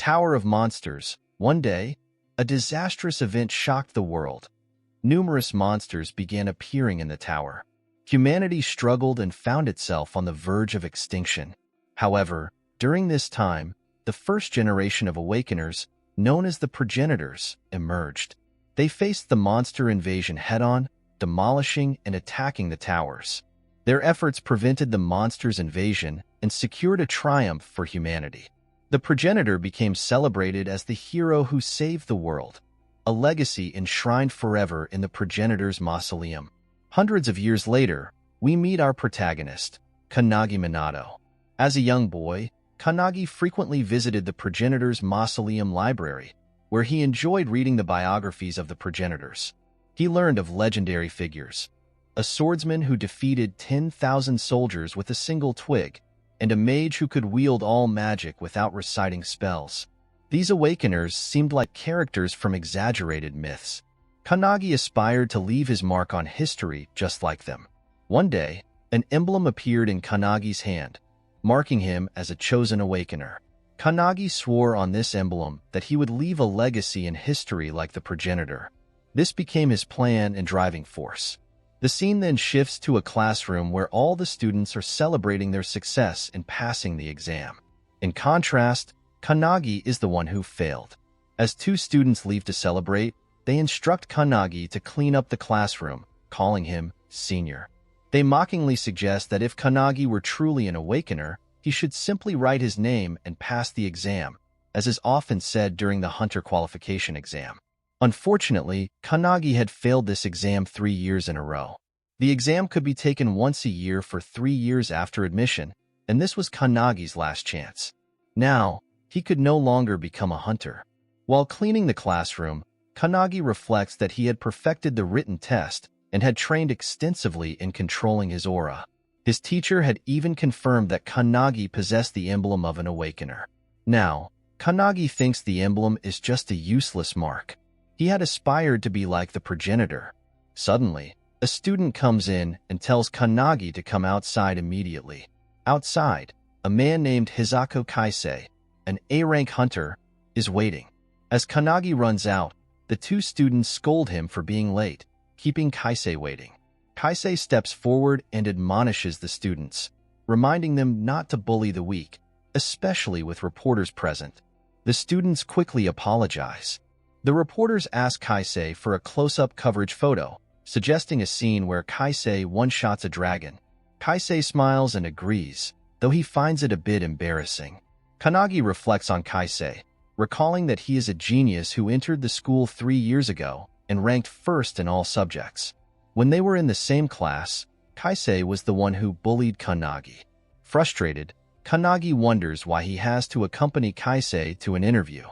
Tower of Monsters. One day, a disastrous event shocked the world. Numerous monsters began appearing in the tower. Humanity struggled and found itself on the verge of extinction. However, during this time, the first generation of awakeners, known as the progenitors, emerged. They faced the monster invasion head-on, demolishing and attacking the towers. Their efforts prevented the monsters' invasion and secured a triumph for humanity. The progenitor became celebrated as the hero who saved the world, a legacy enshrined forever in the progenitor's mausoleum. Hundreds of years later, we meet our protagonist, Kannagi Minato. As a young boy, Kannagi frequently visited the progenitor's mausoleum library, where he enjoyed reading the biographies of the progenitors. He learned of legendary figures: a swordsman who defeated 10,000 soldiers with a single twig, and a mage who could wield all magic without reciting spells. These awakeners seemed like characters from exaggerated myths. Kannagi aspired to leave his mark on history just like them. One day, an emblem appeared in Kannagi's hand, marking him as a chosen awakener. Kannagi swore on this emblem that he would leave a legacy in history like the progenitor. This became his plan and driving force. The scene then shifts to a classroom where all the students are celebrating their success in passing the exam. In contrast, Kannagi is the one who failed. As two students leave to celebrate, they instruct Kannagi to clean up the classroom, calling him senior. They mockingly suggest that if Kannagi were truly an awakener, he should simply write his name and pass the exam, as is often said during the hunter qualification exam. Unfortunately, Kannagi had failed this exam 3 years in a row. The exam could be taken once a year for 3 years after admission, and this was Kannagi's last chance. Now, he could no longer become a hunter. While cleaning the classroom, Kannagi reflects that he had perfected the written test and had trained extensively in controlling his aura. His teacher had even confirmed that Kannagi possessed the emblem of an awakener. Now, Kannagi thinks the emblem is just a useless mark. He had aspired to be like the progenitor. Suddenly, a student comes in and tells Kannagi to come outside immediately. Outside, a man named Hisako Kaisei, an A-rank hunter, is waiting. As Kannagi runs out, the two students scold him for being late, keeping Kaisei waiting. Kaisei steps forward and admonishes the students, reminding them not to bully the weak, especially with reporters present. The students quickly apologize. The reporters ask Kaisei for a close-up coverage photo, suggesting a scene where Kaisei one-shots a dragon. Kaisei smiles and agrees, though he finds it a bit embarrassing. Kannagi reflects on Kaisei, recalling that he is a genius who entered the school 3 years ago and ranked first in all subjects. When they were in the same class, Kaisei was the one who bullied Kannagi. Frustrated, Kannagi wonders why he has to accompany Kaisei to an interview.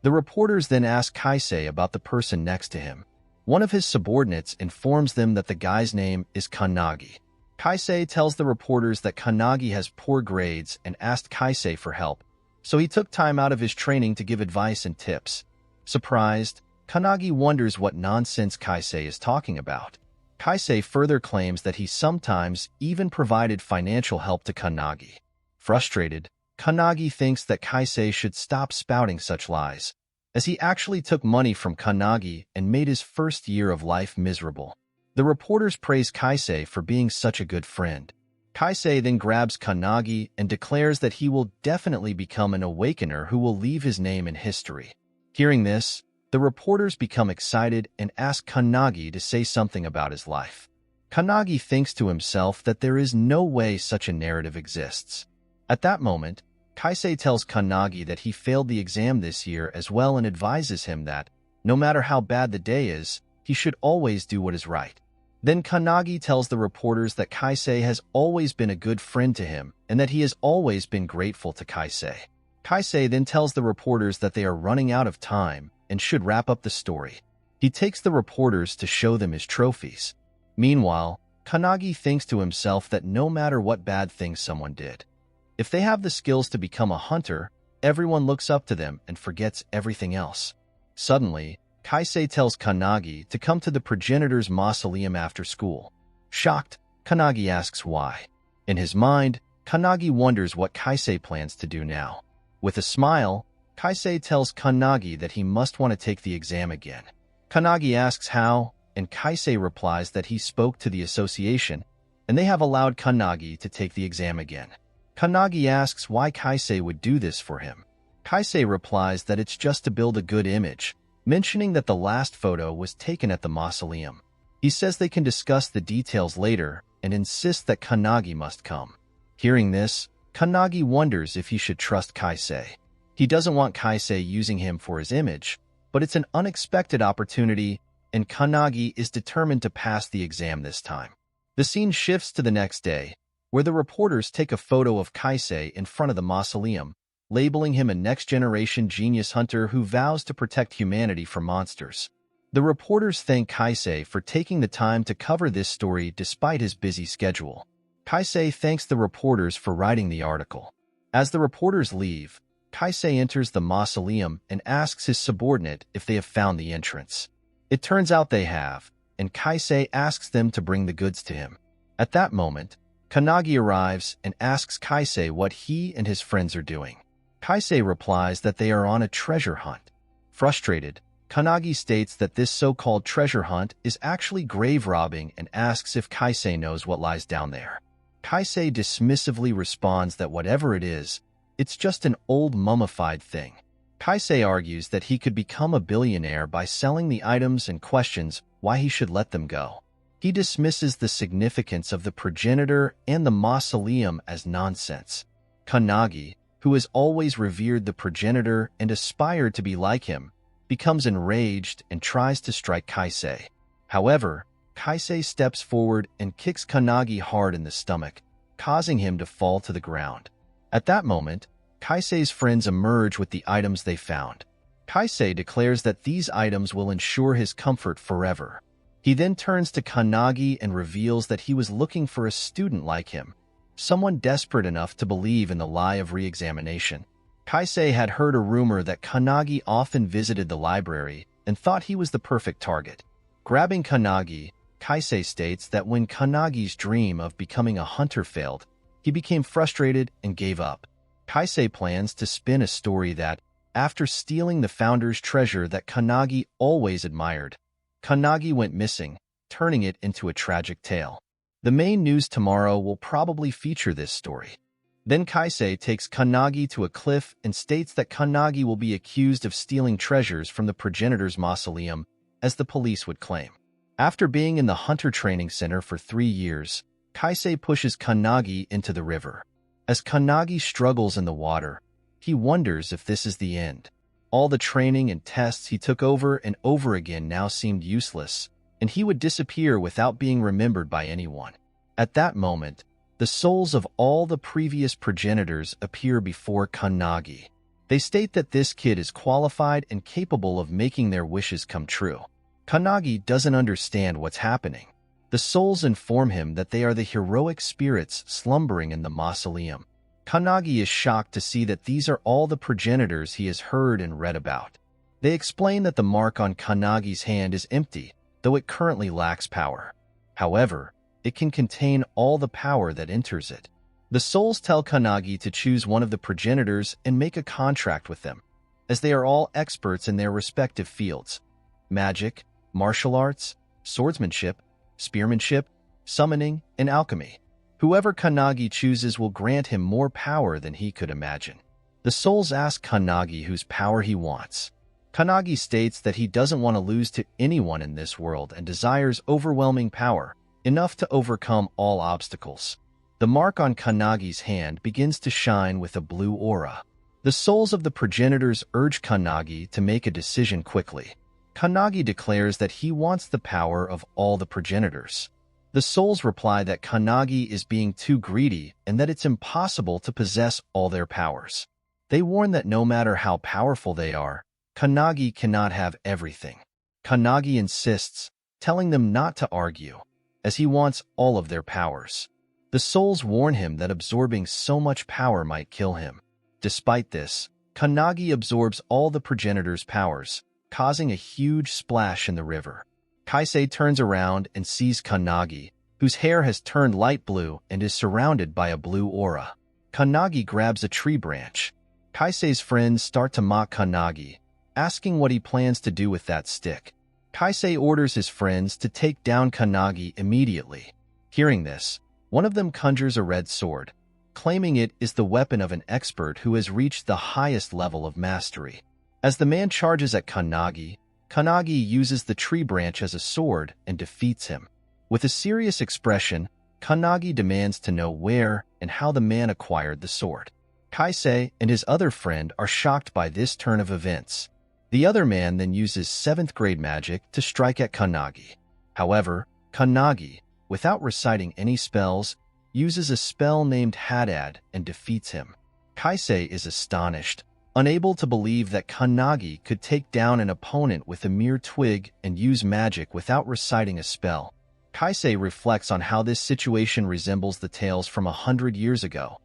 The reporters then ask Kaisei about the person next to him. One of his subordinates informs them that the guy's name is Kannagi. Kaisei tells the reporters that Kannagi has poor grades and asked Kaisei for help, so he took time out of his training to give advice and tips. Surprised, Kannagi wonders what nonsense Kaisei is talking about. Kaisei further claims that he sometimes even provided financial help to Kannagi. Frustrated, Kannagi thinks that Kaisei should stop spouting such lies, as he actually took money from Kannagi and made his first year of life miserable. The reporters praise Kaisei for being such a good friend. Kaisei then grabs Kannagi and declares that he will definitely become an awakener who will leave his name in history. Hearing this, the reporters become excited and ask Kannagi to say something about his life. Kannagi thinks to himself that there is no way such a narrative exists. At that moment, Kaisei tells Kannagi that he failed the exam this year as well and advises him that, no matter how bad the day is, he should always do what is right. Then Kannagi tells the reporters that Kaisei has always been a good friend to him and that he has always been grateful to Kaisei. Kaisei then tells the reporters that they are running out of time and should wrap up the story. He takes the reporters to show them his trophies. Meanwhile, Kannagi thinks to himself that no matter what bad things someone did, if they have the skills to become a hunter, everyone looks up to them and forgets everything else. Suddenly, Kaisei tells Kannagi to come to the progenitor's mausoleum after school. Shocked, Kannagi asks why. In his mind, Kannagi wonders what Kaisei plans to do now. With a smile, Kaisei tells Kannagi that he must want to take the exam again. Kannagi asks how, and Kaisei replies that he spoke to the association, and they have allowed Kannagi to take the exam again. Kannagi asks why Kaisei would do this for him. Kaisei replies that it's just to build a good image, mentioning that the last photo was taken at the mausoleum. He says they can discuss the details later and insists that Kannagi must come. Hearing this, Kannagi wonders if he should trust Kaisei. He doesn't want Kaisei using him for his image, but it's an unexpected opportunity, and Kannagi is determined to pass the exam this time. The scene shifts to the next day, where the reporters take a photo of Kaisei in front of the mausoleum, labeling him a next-generation genius hunter who vows to protect humanity from monsters. The reporters thank Kaisei for taking the time to cover this story despite his busy schedule. Kaisei thanks the reporters for writing the article. As the reporters leave, Kaisei enters the mausoleum and asks his subordinate if they have found the entrance. It turns out they have, and Kaisei asks them to bring the goods to him. At that moment, Kannagi arrives and asks Kaisei what he and his friends are doing. Kaisei replies that they are on a treasure hunt. Frustrated, Kannagi states that this so-called treasure hunt is actually grave robbing and asks if Kaisei knows what lies down there. Kaisei dismissively responds that whatever it is, it's just an old mummified thing. Kaisei argues that he could become a billionaire by selling the items and questions why he should let them go. He dismisses the significance of the progenitor and the mausoleum as nonsense. Kannagi, who has always revered the progenitor and aspired to be like him, becomes enraged and tries to strike Kaisei. However, Kaisei steps forward and kicks Kannagi hard in the stomach, causing him to fall to the ground. At that moment, Kaisei's friends emerge with the items they found. Kaisei declares that these items will ensure his comfort forever. He then turns to Kannagi and reveals that he was looking for a student like him, someone desperate enough to believe in the lie of re-examination. Kaisei had heard a rumor that Kannagi often visited the library and thought he was the perfect target. Grabbing Kannagi, Kaisei states that when Kannagi's dream of becoming a hunter failed, he became frustrated and gave up. Kaisei plans to spin a story that, after stealing the founder's treasure that Kannagi always admired, Kannagi went missing, turning it into a tragic tale. The main news tomorrow will probably feature this story. Then Kaisei takes Kannagi to a cliff and states that Kannagi will be accused of stealing treasures from the progenitor's mausoleum, as the police would claim. After being in the hunter training center for 3 years, Kaisei pushes Kannagi into the river. As Kannagi struggles in the water, he wonders if this is the end. All the training and tests he took over and over again now seemed useless, and he would disappear without being remembered by anyone. At that moment, the souls of all the previous progenitors appear before Kannagi. They state that this kid is qualified and capable of making their wishes come true. Kannagi doesn't understand what's happening. The souls inform him that they are the heroic spirits slumbering in the mausoleum. Kannagi is shocked to see that these are all the progenitors he has heard and read about. They explain that the mark on Kannagi's hand is empty, though it currently lacks power. However, it can contain all the power that enters it. The souls tell Kannagi to choose one of the progenitors and make a contract with them, as they are all experts in their respective fields: magic, martial arts, swordsmanship, spearmanship, summoning, and alchemy. Whoever Kannagi chooses will grant him more power than he could imagine. The souls ask Kannagi whose power he wants. Kannagi states that he doesn't want to lose to anyone in this world and desires overwhelming power, enough to overcome all obstacles. The mark on Kannagi's hand begins to shine with a blue aura. The souls of the progenitors urge Kannagi to make a decision quickly. Kannagi declares that he wants the power of all the progenitors. The souls reply that Kannagi is being too greedy and that it's impossible to possess all their powers. They warn that no matter how powerful they are, Kannagi cannot have everything. Kannagi insists, telling them not to argue, as he wants all of their powers. The souls warn him that absorbing so much power might kill him. Despite this, Kannagi absorbs all the progenitors' powers, causing a huge splash in the river. Kaisei turns around and sees Kannagi, whose hair has turned light blue and is surrounded by a blue aura. Kannagi grabs a tree branch. Kaisei's friends start to mock Kannagi, asking what he plans to do with that stick. Kaisei orders his friends to take down Kannagi immediately. Hearing this, one of them conjures a red sword, claiming it is the weapon of an expert who has reached the highest level of mastery. As the man charges at Kannagi, Kannagi uses the tree branch as a sword and defeats him. With a serious expression, Kannagi demands to know where and how the man acquired the sword. Kaisei and his other friend are shocked by this turn of events. The other man then uses 7th grade magic to strike at Kannagi. However, Kannagi, without reciting any spells, uses a spell named Hadad and defeats him. Kaisei is astonished, unable to believe that Kannagi could take down an opponent with a mere twig and use magic without reciting a spell. Kaisei reflects on how this situation resembles the tales from 100 years ago.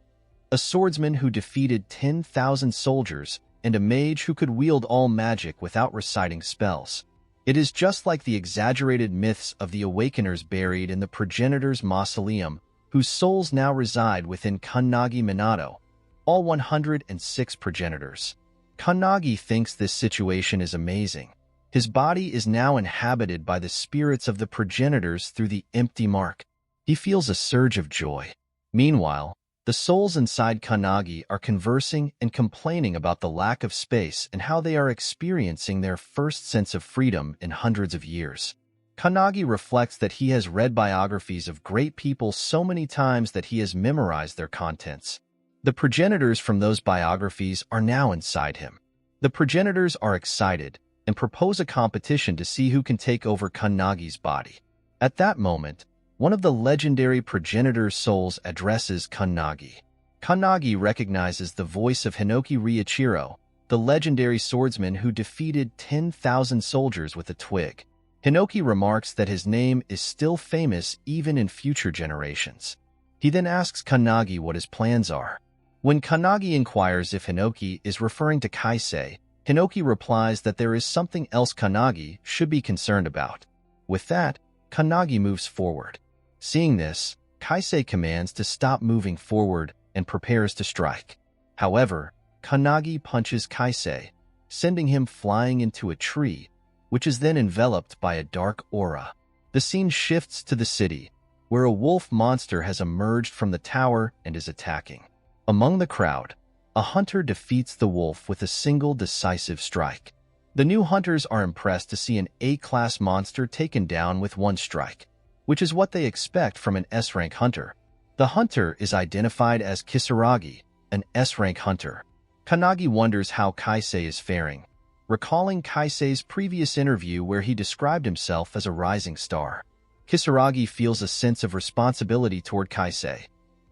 A swordsman who defeated 10,000 soldiers and a mage who could wield all magic without reciting spells. It is just like the exaggerated myths of the awakeners buried in the progenitor's mausoleum, whose souls now reside within Kannagi Minato, all 106 progenitors. Kannagi thinks this situation is amazing. His body is now inhabited by the spirits of the progenitors through the empty mark. He feels a surge of joy. Meanwhile, the souls inside Kannagi are conversing and complaining about the lack of space and how they are experiencing their first sense of freedom in hundreds of years. Kannagi reflects that he has read biographies of great people so many times that he has memorized their contents. The progenitors from those biographies are now inside him. The progenitors are excited and propose a competition to see who can take over Kannagi's body. At that moment, one of the legendary progenitor's souls addresses Kannagi. Kannagi recognizes the voice of Hinoki Ryuichiro, the legendary swordsman who defeated 10,000 soldiers with a twig. Hinoki remarks that his name is still famous even in future generations. He then asks Kannagi what his plans are. When Kannagi inquires if Hinoki is referring to Kaisei, Hinoki replies that there is something else Kannagi should be concerned about. With that, Kannagi moves forward. Seeing this, Kaisei commands to stop moving forward and prepares to strike. However, Kannagi punches Kaisei, sending him flying into a tree, which is then enveloped by a dark aura. The scene shifts to the city, where a wolf monster has emerged from the tower and is attacking. Among the crowd, a hunter defeats the wolf with a single decisive strike. The new hunters are impressed to see an A-class monster taken down with one strike, which is what they expect from an S-rank hunter. The hunter is identified as Kisaragi, an S-rank hunter. Kannagi wonders how Kaisei is faring, recalling Kaisei's previous interview where he described himself as a rising star. Kisaragi feels a sense of responsibility toward Kaisei.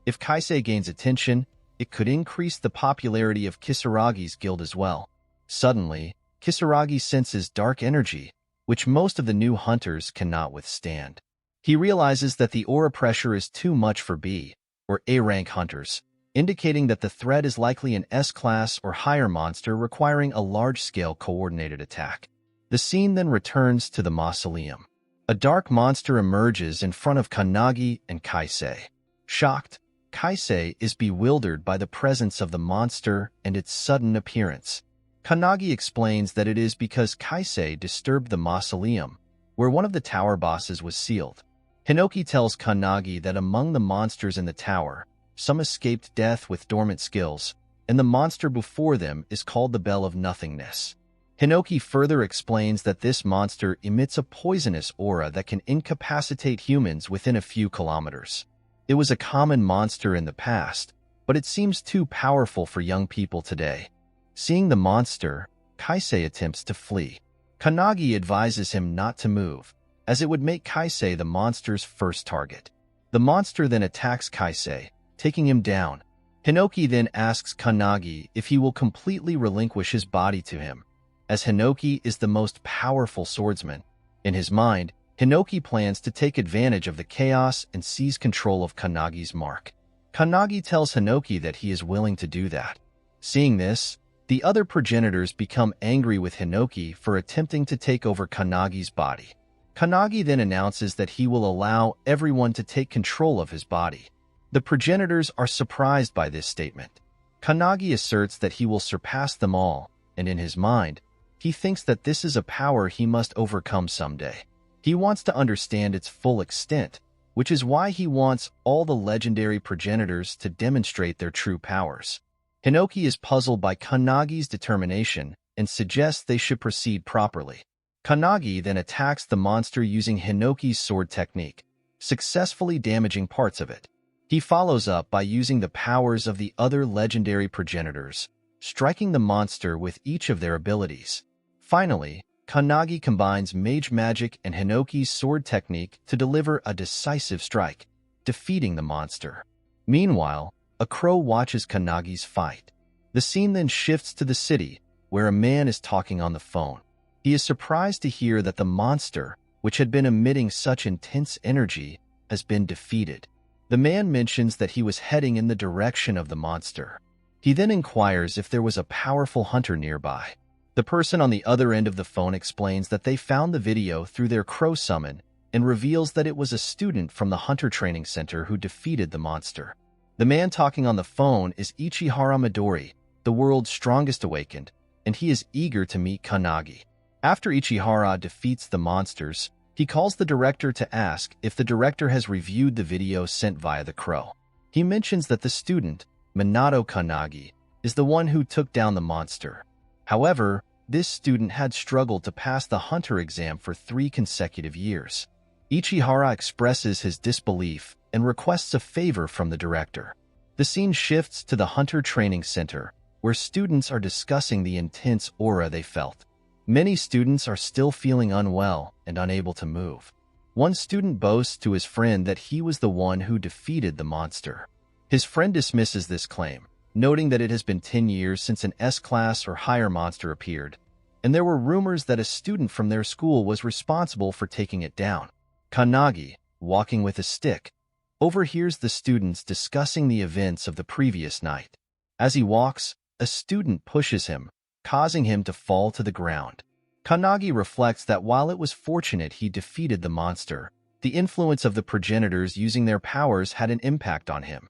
If Kaisei gains attention, it could increase the popularity of Kisaragi's guild as well. Suddenly, Kisaragi senses dark energy, which most of the new hunters cannot withstand. He realizes that the aura pressure is too much for B, or A-rank hunters, indicating that the threat is likely an S-class or higher monster requiring a large-scale coordinated attack. The scene then returns to the mausoleum. A dark monster emerges in front of Kannagi and Kaisei. Shocked, Kaisei is bewildered by the presence of the monster and its sudden appearance. Kannagi explains that it is because Kaisei disturbed the mausoleum, where one of the tower bosses was sealed. Hinoki tells Kannagi that among the monsters in the tower, some escaped death with dormant skills, and the monster before them is called the Bell of Nothingness. Hinoki further explains that this monster emits a poisonous aura that can incapacitate humans within a few kilometers. It was a common monster in the past, but it seems too powerful for young people today. Seeing the monster, Kaisei attempts to flee. Kannagi advises him not to move, as it would make Kaisei the monster's first target. The monster then attacks Kaisei, taking him down. Hinoki then asks Kannagi if he will completely relinquish his body to him, as Hinoki is the most powerful swordsman. In his mind, Hinoki plans to take advantage of the chaos and seize control of Kannagi's mark. Kannagi tells Hinoki that he is willing to do that. Seeing this, the other progenitors become angry with Hinoki for attempting to take over Kannagi's body. Kannagi then announces that he will allow everyone to take control of his body. The progenitors are surprised by this statement. Kannagi asserts that he will surpass them all, and in his mind, he thinks that this is a power he must overcome someday. He wants to understand its full extent, which is why he wants all the legendary progenitors to demonstrate their true powers. Hinoki is puzzled by Kannagi's determination and suggests they should proceed properly. Kannagi then attacks the monster using Hinoki's sword technique, successfully damaging parts of it. He follows up by using the powers of the other legendary progenitors, striking the monster with each of their abilities. Finally, Kannagi combines mage magic and Hinoki's sword technique to deliver a decisive strike, defeating the monster. Meanwhile, a crow watches Kannagi's fight. The scene then shifts to the city, where a man is talking on the phone. He is surprised to hear that the monster, which had been emitting such intense energy, has been defeated. The man mentions that he was heading in the direction of the monster. He then inquires if there was a powerful hunter nearby. The person on the other end of the phone explains that they found the video through their crow summon and reveals that it was a student from the hunter training center who defeated the monster. The man talking on the phone is Ichihara Midori, the world's strongest awakened, and he is eager to meet Kannagi. After Ichihara defeats the monsters, he calls the director to ask if the director has reviewed the video sent via the crow. He mentions that the student, Minato Kannagi, is the one who took down the monster. However, this student had struggled to pass the hunter exam for 3 consecutive years. Ichihara expresses his disbelief and requests a favor from the director. The scene shifts to the hunter training center, where students are discussing the intense aura they felt. Many students are still feeling unwell and unable to move. One student boasts to his friend that he was the one who defeated the monster. His friend dismisses this claim, noting that it has been 10 years since an S-class or higher monster appeared, and there were rumors that a student from their school was responsible for taking it down. Kannagi, walking with a stick, overhears the students discussing the events of the previous night. As he walks, a student pushes him, causing him to fall to the ground. Kannagi reflects that while it was fortunate he defeated the monster, the influence of the progenitors using their powers had an impact on him.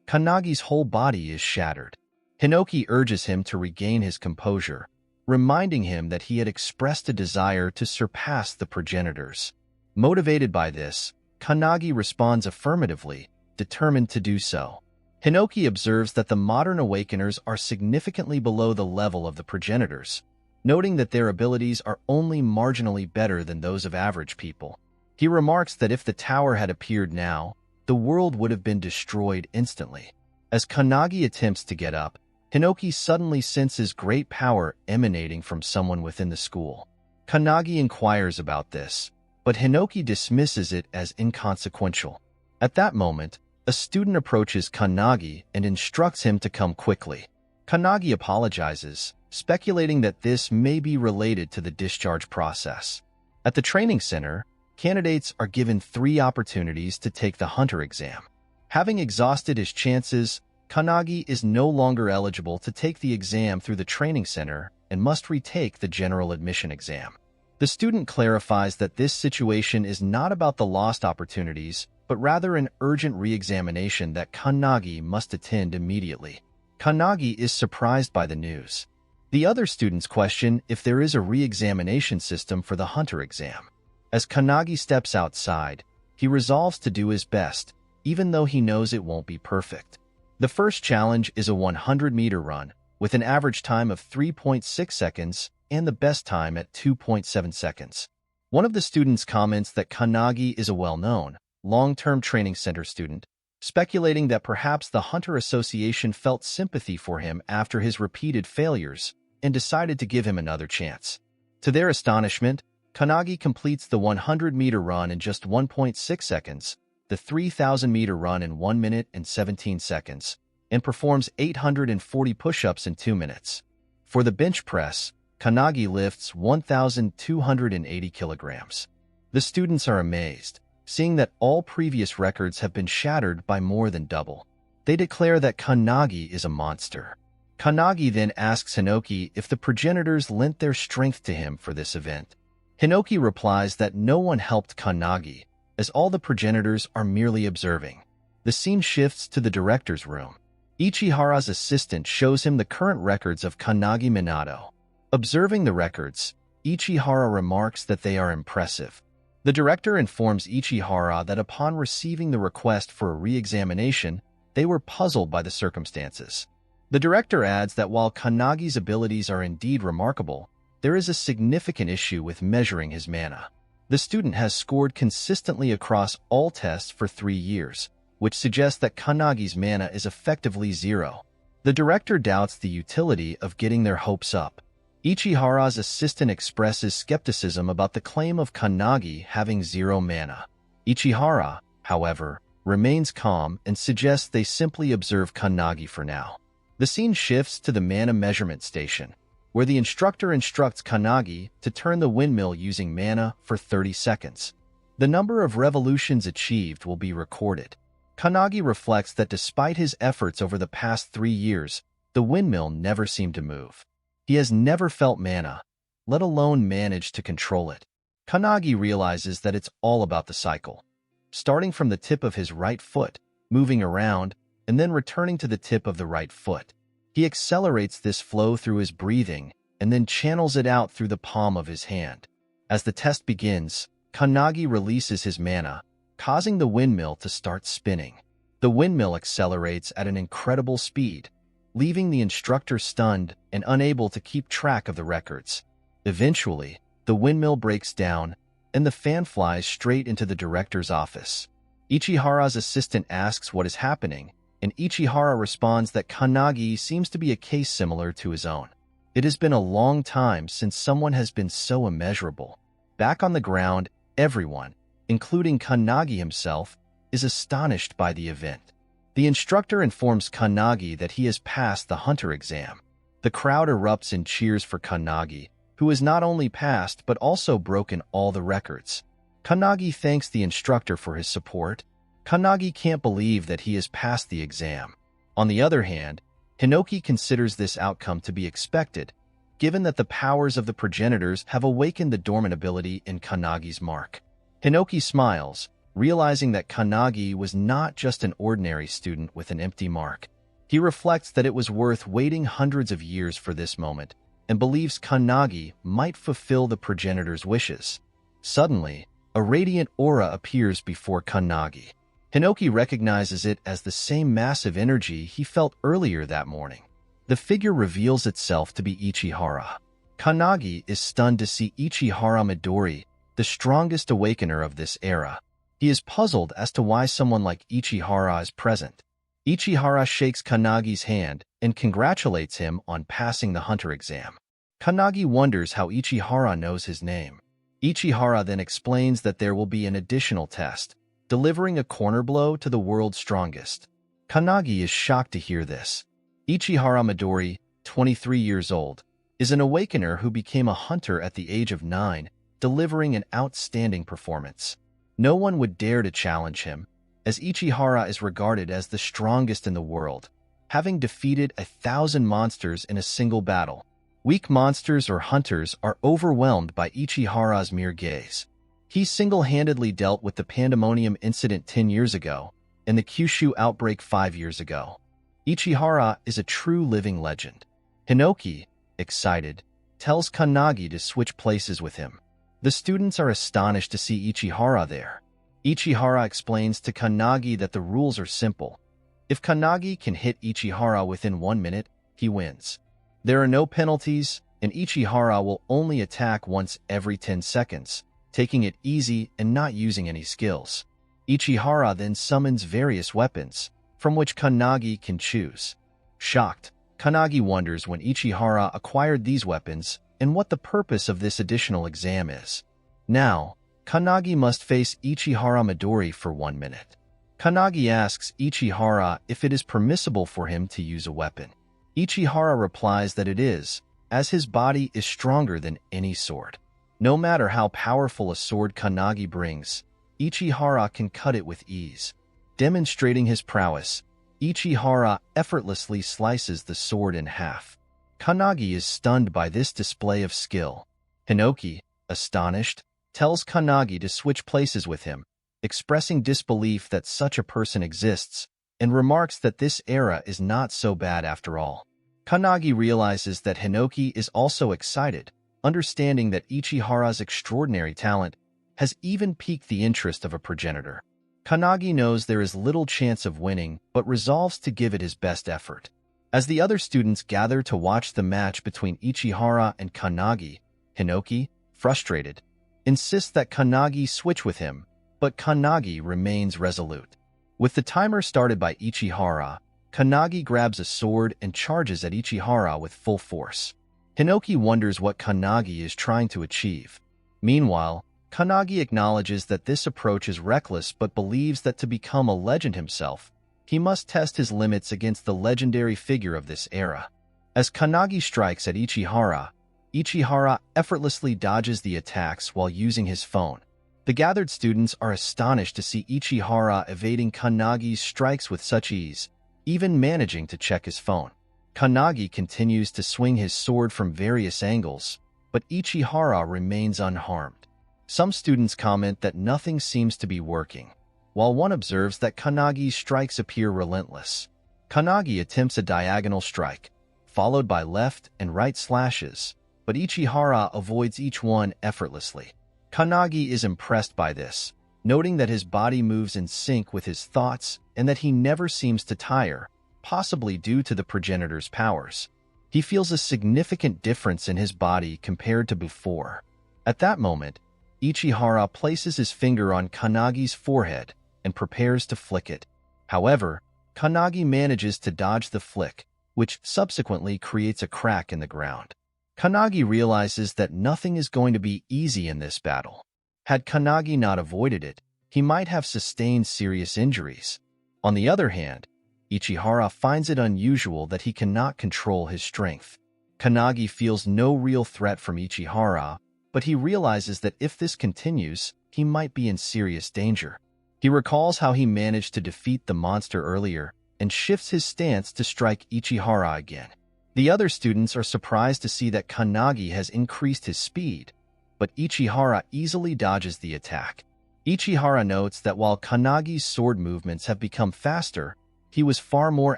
Kannagi's whole body is shattered. Hinoki urges him to regain his composure, reminding him that he had expressed a desire to surpass the progenitors. Motivated by this, Kannagi responds affirmatively, determined to do so. Hinoki observes that the modern awakeners are significantly below the level of the progenitors, noting that their abilities are only marginally better than those of average people. He remarks that if the tower had appeared now, the world would have been destroyed instantly. As Kannagi attempts to get up, Hinoki suddenly senses great power emanating from someone within the school. Kannagi inquires about this, but Hinoki dismisses it as inconsequential. At that moment, a student approaches Kannagi and instructs him to come quickly. Kannagi apologizes, speculating that this may be related to the discharge process. At the training center, candidates are given 3 opportunities to take the hunter exam. Having exhausted his chances, Kannagi is no longer eligible to take the exam through the training center and must retake the general admission exam. The student clarifies that this situation is not about the lost opportunities, but rather an urgent re-examination that Kannagi must attend immediately. Kannagi is surprised by the news. The other students question if there is a re-examination system for the hunter exam. As Kannagi steps outside, he resolves to do his best, even though he knows it won't be perfect. The first challenge is a 100-meter run, with an average time of 3.6 seconds and the best time at 2.7 seconds. One of the students comments that Kannagi is a well-known, long-term training center student, speculating that perhaps the Hunter Association felt sympathy for him after his repeated failures and decided to give him another chance. To their astonishment, Kannagi completes the 100-meter run in just 1.6 seconds, the 3,000-meter run in 1 minute and 17 seconds, and performs 840 push-ups in 2 minutes. For the bench press, Kannagi lifts 1,280 kilograms. The students are amazed, seeing that all previous records have been shattered by more than double. They declare that Kannagi is a monster. Kannagi then asks Hinoki if the progenitors lent their strength to him for this event. Hinoki replies that no one helped Kannagi, as all the progenitors are merely observing. The scene shifts to the director's room. Ichihara's assistant shows him the current records of Kannagi Minato. Observing the records, Ichihara remarks that they are impressive. The director informs Ichihara that upon receiving the request for a re-examination, they were puzzled by the circumstances. The director adds that while Kannagi's abilities are indeed remarkable, there is a significant issue with measuring his mana. The student has scored consistently across all tests for 3 years, which suggests that Kannagi's mana is effectively 0. The director doubts the utility of getting their hopes up. Ichihara's assistant expresses skepticism about the claim of Kannagi having 0 mana. Ichihara, however, remains calm and suggests they simply observe Kannagi for now. The scene shifts to the mana measurement station, where the instructor instructs Kannagi to turn the windmill using mana for 30 seconds. The number of revolutions achieved will be recorded. Kannagi reflects that despite his efforts over the past 3 years, the windmill never seemed to move. He has never felt mana, let alone managed to control it. Kannagi realizes that it's all about the cycle. Starting from the tip of his right foot, moving around, and then returning to the tip of the right foot. He accelerates this flow through his breathing and then channels it out through the palm of his hand. As the test begins, Kannagi releases his mana, causing the windmill to start spinning. The windmill accelerates at an incredible speed, leaving the instructor stunned and unable to keep track of the records. Eventually, the windmill breaks down, and the fan flies straight into the director's office. Ichihara's assistant asks what is happening, and Ichihara responds that Kannagi seems to be a case similar to his own. It has been a long time since someone has been so immeasurable. Back on the ground, everyone, including Kannagi himself, is astonished by the event. The instructor informs Kannagi that he has passed the hunter exam. The crowd erupts in cheers for Kannagi, who has not only passed but also broken all the records. Kannagi thanks the instructor for his support. Kannagi can't believe that he has passed the exam. On the other hand, Hinoki considers this outcome to be expected, given that the powers of the progenitors have awakened the dormant ability in Kannagi's mark. Hinoki smiles, realizing that Kannagi was not just an ordinary student with an empty mark. He reflects that it was worth waiting hundreds of years for this moment, and believes Kannagi might fulfill the progenitor's wishes. Suddenly, a radiant aura appears before Kannagi. Hinoki recognizes it as the same massive energy he felt earlier that morning. The figure reveals itself to be Ichihara. Kannagi is stunned to see Ichihara Midori, the strongest awakener of this era. He is puzzled as to why someone like Ichihara is present. Ichihara shakes Kannagi's hand and congratulates him on passing the hunter exam. Kannagi wonders how Ichihara knows his name. Ichihara then explains that there will be an additional test, delivering a corner blow to the world's strongest. Kannagi is shocked to hear this. Ichihara Midori, 23 years old, is an awakener who became a hunter at the age of 9, delivering an outstanding performance. No one would dare to challenge him, as Ichihara is regarded as the strongest in the world, having defeated 1,000 monsters in a single battle. Weak monsters or hunters are overwhelmed by Ichihara's mere gaze. He single-handedly dealt with the Pandemonium incident 10 years ago and the Kyushu outbreak 5 years ago. Ichihara is a true living legend. Hinoki, excited, tells Kannagi to switch places with him. The students are astonished to see Ichihara there. Ichihara explains to Kannagi that the rules are simple. If Kannagi can hit Ichihara within 1 minute, he wins. There are no penalties, and Ichihara will only attack once every 10 seconds, taking it easy and not using any skills. Ichihara then summons various weapons, from which Kannagi can choose. Shocked, Kannagi wonders when Ichihara acquired these weapons and what the purpose of this additional exam is. Now, Kannagi must face Ichihara Midori for 1 minute. Kannagi asks Ichihara if it is permissible for him to use a weapon. Ichihara replies that it is, as his body is stronger than any sword. No matter how powerful a sword Kannagi brings, Ichihara can cut it with ease. Demonstrating his prowess, Ichihara effortlessly slices the sword in half. Kannagi is stunned by this display of skill. Hinoki, astonished, tells Kannagi to switch places with him, expressing disbelief that such a person exists, and remarks that this era is not so bad after all. Kannagi realizes that Hinoki is also excited, understanding that Ichihara's extraordinary talent has even piqued the interest of a progenitor. Kannagi knows there is little chance of winning, but resolves to give it his best effort. As the other students gather to watch the match between Ichihara and Kannagi, Hinoki, frustrated, insists that Kannagi switch with him, but Kannagi remains resolute. With the timer started by Ichihara, Kannagi grabs a sword and charges at Ichihara with full force. Hinoki wonders what Kannagi is trying to achieve. Meanwhile, Kannagi acknowledges that this approach is reckless but believes that to become a legend himself, he must test his limits against the legendary figure of this era. As Kannagi strikes at Ichihara, Ichihara effortlessly dodges the attacks while using his phone. The gathered students are astonished to see Ichihara evading Kannagi's strikes with such ease, even managing to check his phone. Kannagi continues to swing his sword from various angles, but Ichihara remains unharmed. Some students comment that nothing seems to be working, while one observes that Kannagi's strikes appear relentless. Kannagi attempts a diagonal strike, followed by left and right slashes, but Ichihara avoids each one effortlessly. Kannagi is impressed by this, noting that his body moves in sync with his thoughts and that he never seems to tire, possibly due to the progenitor's powers. He feels a significant difference in his body compared to before. At that moment, Ichihara places his finger on Kannagi's forehead and prepares to flick it. However, Kannagi manages to dodge the flick, which subsequently creates a crack in the ground. Kannagi realizes that nothing is going to be easy in this battle. Had Kannagi not avoided it, he might have sustained serious injuries. On the other hand, Ichihara finds it unusual that he cannot control his strength. Kannagi feels no real threat from Ichihara, but he realizes that if this continues, he might be in serious danger. He recalls how he managed to defeat the monster earlier and shifts his stance to strike Ichihara again. The other students are surprised to see that Kannagi has increased his speed, but Ichihara easily dodges the attack. Ichihara notes that while Kannagi's sword movements have become faster, he was far more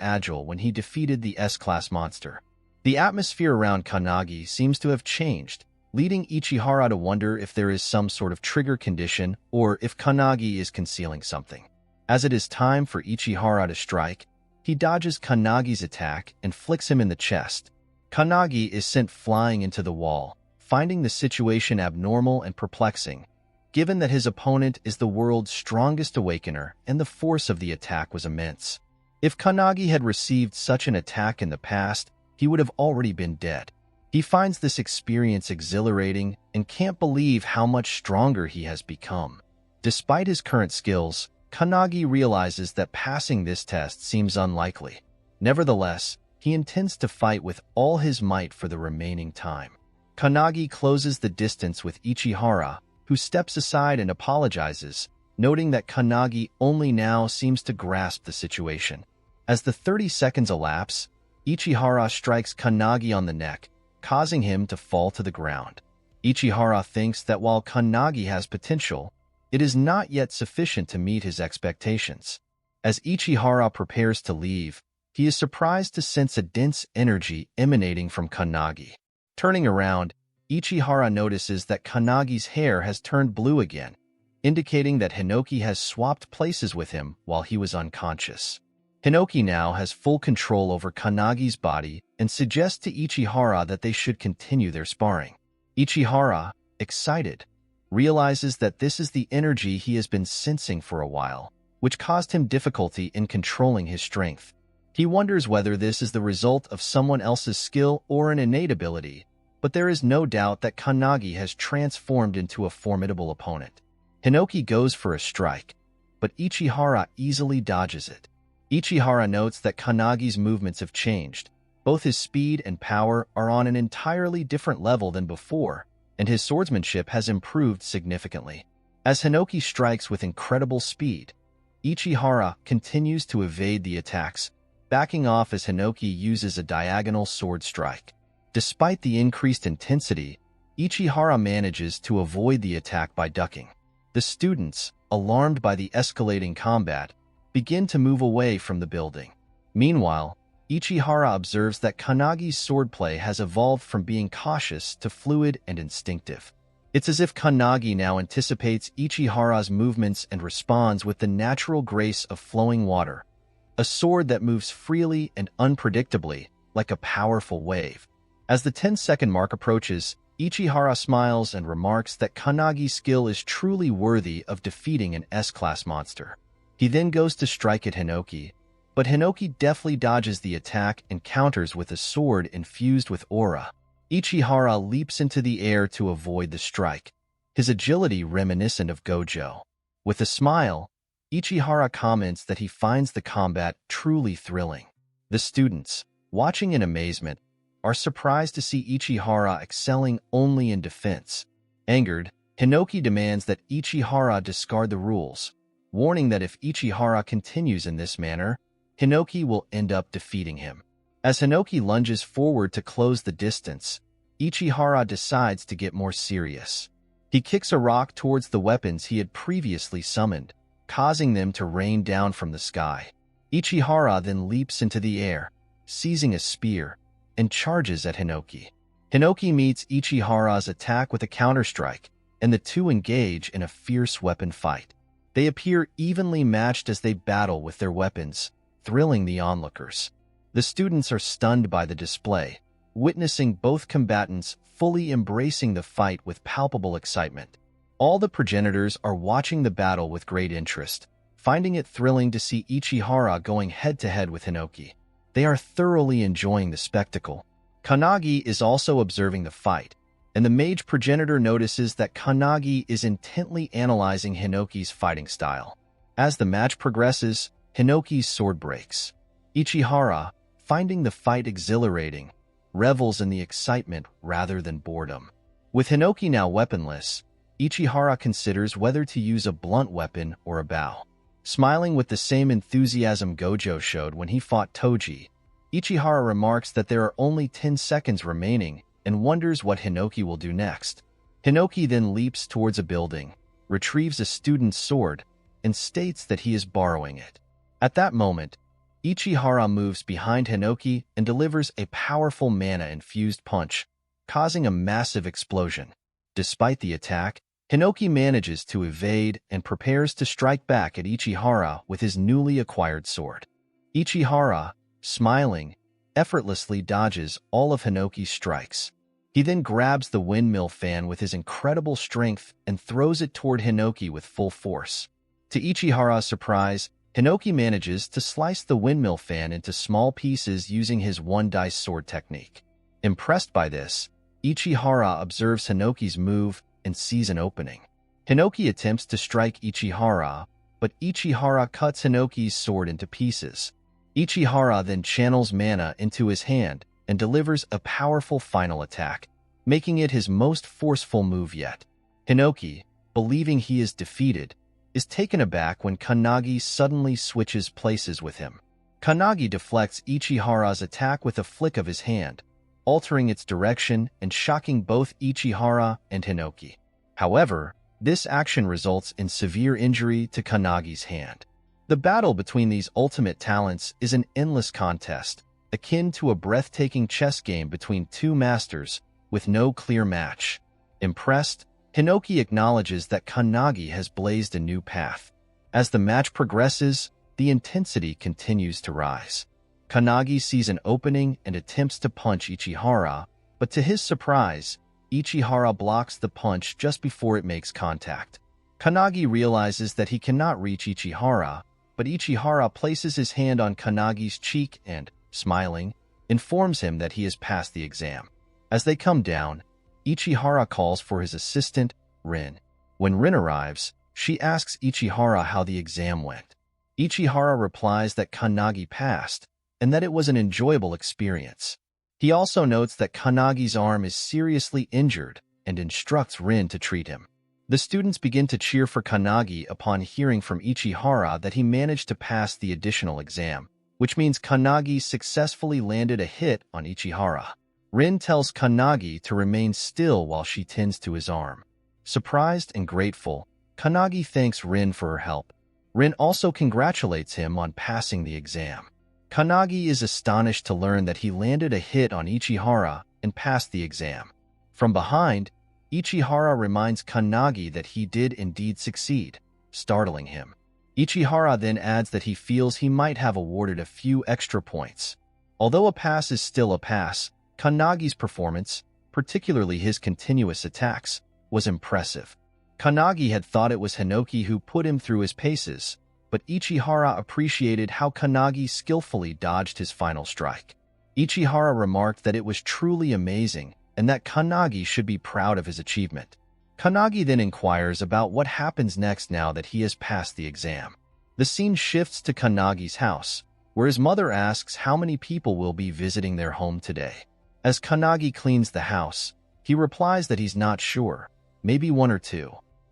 agile when he defeated the S-class monster. The atmosphere around Kannagi seems to have changed, leading Ichihara to wonder if there is some sort of trigger condition or if Kannagi is concealing something. As it is time for Ichihara to strike, he dodges Kannagi's attack and flicks him in the chest. Kannagi is sent flying into the wall, finding the situation abnormal and perplexing, given that his opponent is the world's strongest awakener and the force of the attack was immense. If Kannagi had received such an attack in the past, he would have already been dead. He finds this experience exhilarating and can't believe how much stronger he has become. Despite his current skills, Kannagi realizes that passing this test seems unlikely. Nevertheless, he intends to fight with all his might for the remaining time. Kannagi closes the distance with Ichihara, who steps aside and apologizes, noting that Kannagi only now seems to grasp the situation. As the 30 seconds elapse, Ichihara strikes Kannagi on the neck, causing him to fall to the ground. Ichihara thinks that while Kannagi has potential, it is not yet sufficient to meet his expectations. As Ichihara prepares to leave, he is surprised to sense a dense energy emanating from Kannagi. Turning around, Ichihara notices that Kannagi's hair has turned blue again, indicating that Hinoki has swapped places with him while he was unconscious. Hinoki now has full control over Kannagi's body and suggests to Ichihara that they should continue their sparring. Ichihara, excited, realizes that this is the energy he has been sensing for a while, which caused him difficulty in controlling his strength. He wonders whether this is the result of someone else's skill or an innate ability, but there is no doubt that Kannagi has transformed into a formidable opponent. Hinoki goes for a strike, but Ichihara easily dodges it. Ichihara notes that Kannagi's movements have changed. Both his speed and power are on an entirely different level than before, and his swordsmanship has improved significantly. As Hinoki strikes with incredible speed, Ichihara continues to evade the attacks, backing off as Hinoki uses a diagonal sword strike. Despite the increased intensity, Ichihara manages to avoid the attack by ducking. The students, alarmed by the escalating combat, begin to move away from the building. Meanwhile, Ichihara observes that Kanagi's swordplay has evolved from being cautious to fluid and instinctive. It's as if Kanagi now anticipates Ichihara's movements and responds with the natural grace of flowing water, a sword that moves freely and unpredictably, like a powerful wave. As the 10-second mark approaches, Ichihara smiles and remarks that Kanagi's skill is truly worthy of defeating an S-class monster. He then goes to strike at Hinoki, but Hinoki deftly dodges the attack and counters with a sword infused with aura. Ichihara leaps into the air to avoid the strike, his agility reminiscent of Gojo. With a smile, Ichihara comments that he finds the combat truly thrilling. The students, watching in amazement, are surprised to see Ichihara excelling only in defense. Angered, Hinoki demands that Ichihara discard the rules, warning that if Ichihara continues in this manner, Hinoki will end up defeating him. As Hinoki lunges forward to close the distance, Ichihara decides to get more serious. He kicks a rock towards the weapons he had previously summoned, causing them to rain down from the sky. Ichihara then leaps into the air, seizing a spear, and charges at Hinoki. Hinoki meets Ichihara's attack with a counterstrike, and the two engage in a fierce weapon fight. They appear evenly matched as they battle with their weapons, thrilling the onlookers. The students are stunned by the display, witnessing both combatants fully embracing the fight with palpable excitement. All the progenitors are watching the battle with great interest, finding it thrilling to see Ichihara going head-to-head with Hinoki. They are thoroughly enjoying the spectacle. Kanagi is also observing the fight, and the mage progenitor notices that Kanagi is intently analyzing Hinoki's fighting style. As the match progresses, Hinoki's sword breaks. Ichihara, finding the fight exhilarating, revels in the excitement rather than boredom. With Hinoki now weaponless, Ichihara considers whether to use a blunt weapon or a bow. Smiling with the same enthusiasm Gojo showed when he fought Toji, Ichihara remarks that there are only 10 seconds remaining and wonders what Hinoki will do next. Hinoki then leaps towards a building, retrieves a student's sword, and states that he is borrowing it. At that moment, Ichihara moves behind Hinoki and delivers a powerful mana-infused punch, causing a massive explosion. Despite the attack, Hinoki manages to evade and prepares to strike back at Ichihara with his newly acquired sword. Ichihara, smiling, effortlessly dodges all of Hinoki's strikes. He then grabs the windmill fan with his incredible strength and throws it toward Hinoki with full force. To Ichihara's surprise, Hinoki manages to slice the windmill fan into small pieces using his one-dice sword technique. Impressed by this, Ichihara observes Hinoki's move and sees an opening. Hinoki attempts to strike Ichihara, but Ichihara cuts Hinoki's sword into pieces. Ichihara then channels mana into his hand and delivers a powerful final attack, making it his most forceful move yet. Hinoki, believing he is defeated, is taken aback when Kanagi suddenly switches places with him. Kanagi deflects Ichihara's attack with a flick of his hand, altering its direction and shocking both Ichihara and Hinoki. However, this action results in severe injury to Kanagi's hand. The battle between these ultimate talents is an endless contest, akin to a breathtaking chess game between two masters with no clear match. Impressed, Hinoki acknowledges that Kanagi has blazed a new path. As the match progresses, the intensity continues to rise. Kanagi sees an opening and attempts to punch Ichihara, but to his surprise, Ichihara blocks the punch just before it makes contact. Kanagi realizes that he cannot reach Ichihara, but Ichihara places his hand on Kanagi's cheek and, smiling, informs him that he has passed the exam. As they come down, Ichihara calls for his assistant, Rin. When Rin arrives, she asks Ichihara how the exam went. Ichihara replies that Kanagi passed, and that it was an enjoyable experience. He also notes that Kanagi's arm is seriously injured and instructs Rin to treat him. The students begin to cheer for Kanagi upon hearing from Ichihara that he managed to pass the additional exam, which means Kanagi successfully landed a hit on Ichihara. Rin tells Kanagi to remain still while she tends to his arm. Surprised and grateful, Kanagi thanks Rin for her help. Rin also congratulates him on passing the exam. Kannagi is astonished to learn that he landed a hit on Ichihara and passed the exam. From behind, Ichihara reminds Kannagi that he did indeed succeed, startling him. Ichihara then adds that he feels he might have awarded a few extra points. Although a pass is still a pass, Kannagi's performance, particularly his continuous attacks, was impressive. Kannagi had thought it was Hinoki who put him through his paces, but Ichihara appreciated how Kannagi skillfully dodged his final strike. Ichihara remarked that it was truly amazing and that Kannagi should be proud of his achievement. Kannagi then inquires about what happens next now that he has passed the exam. The scene shifts to Kannagi's house, where his mother asks how many people will be visiting their home today. As Kannagi cleans the house, he replies that he's not sure, maybe 1 or 2.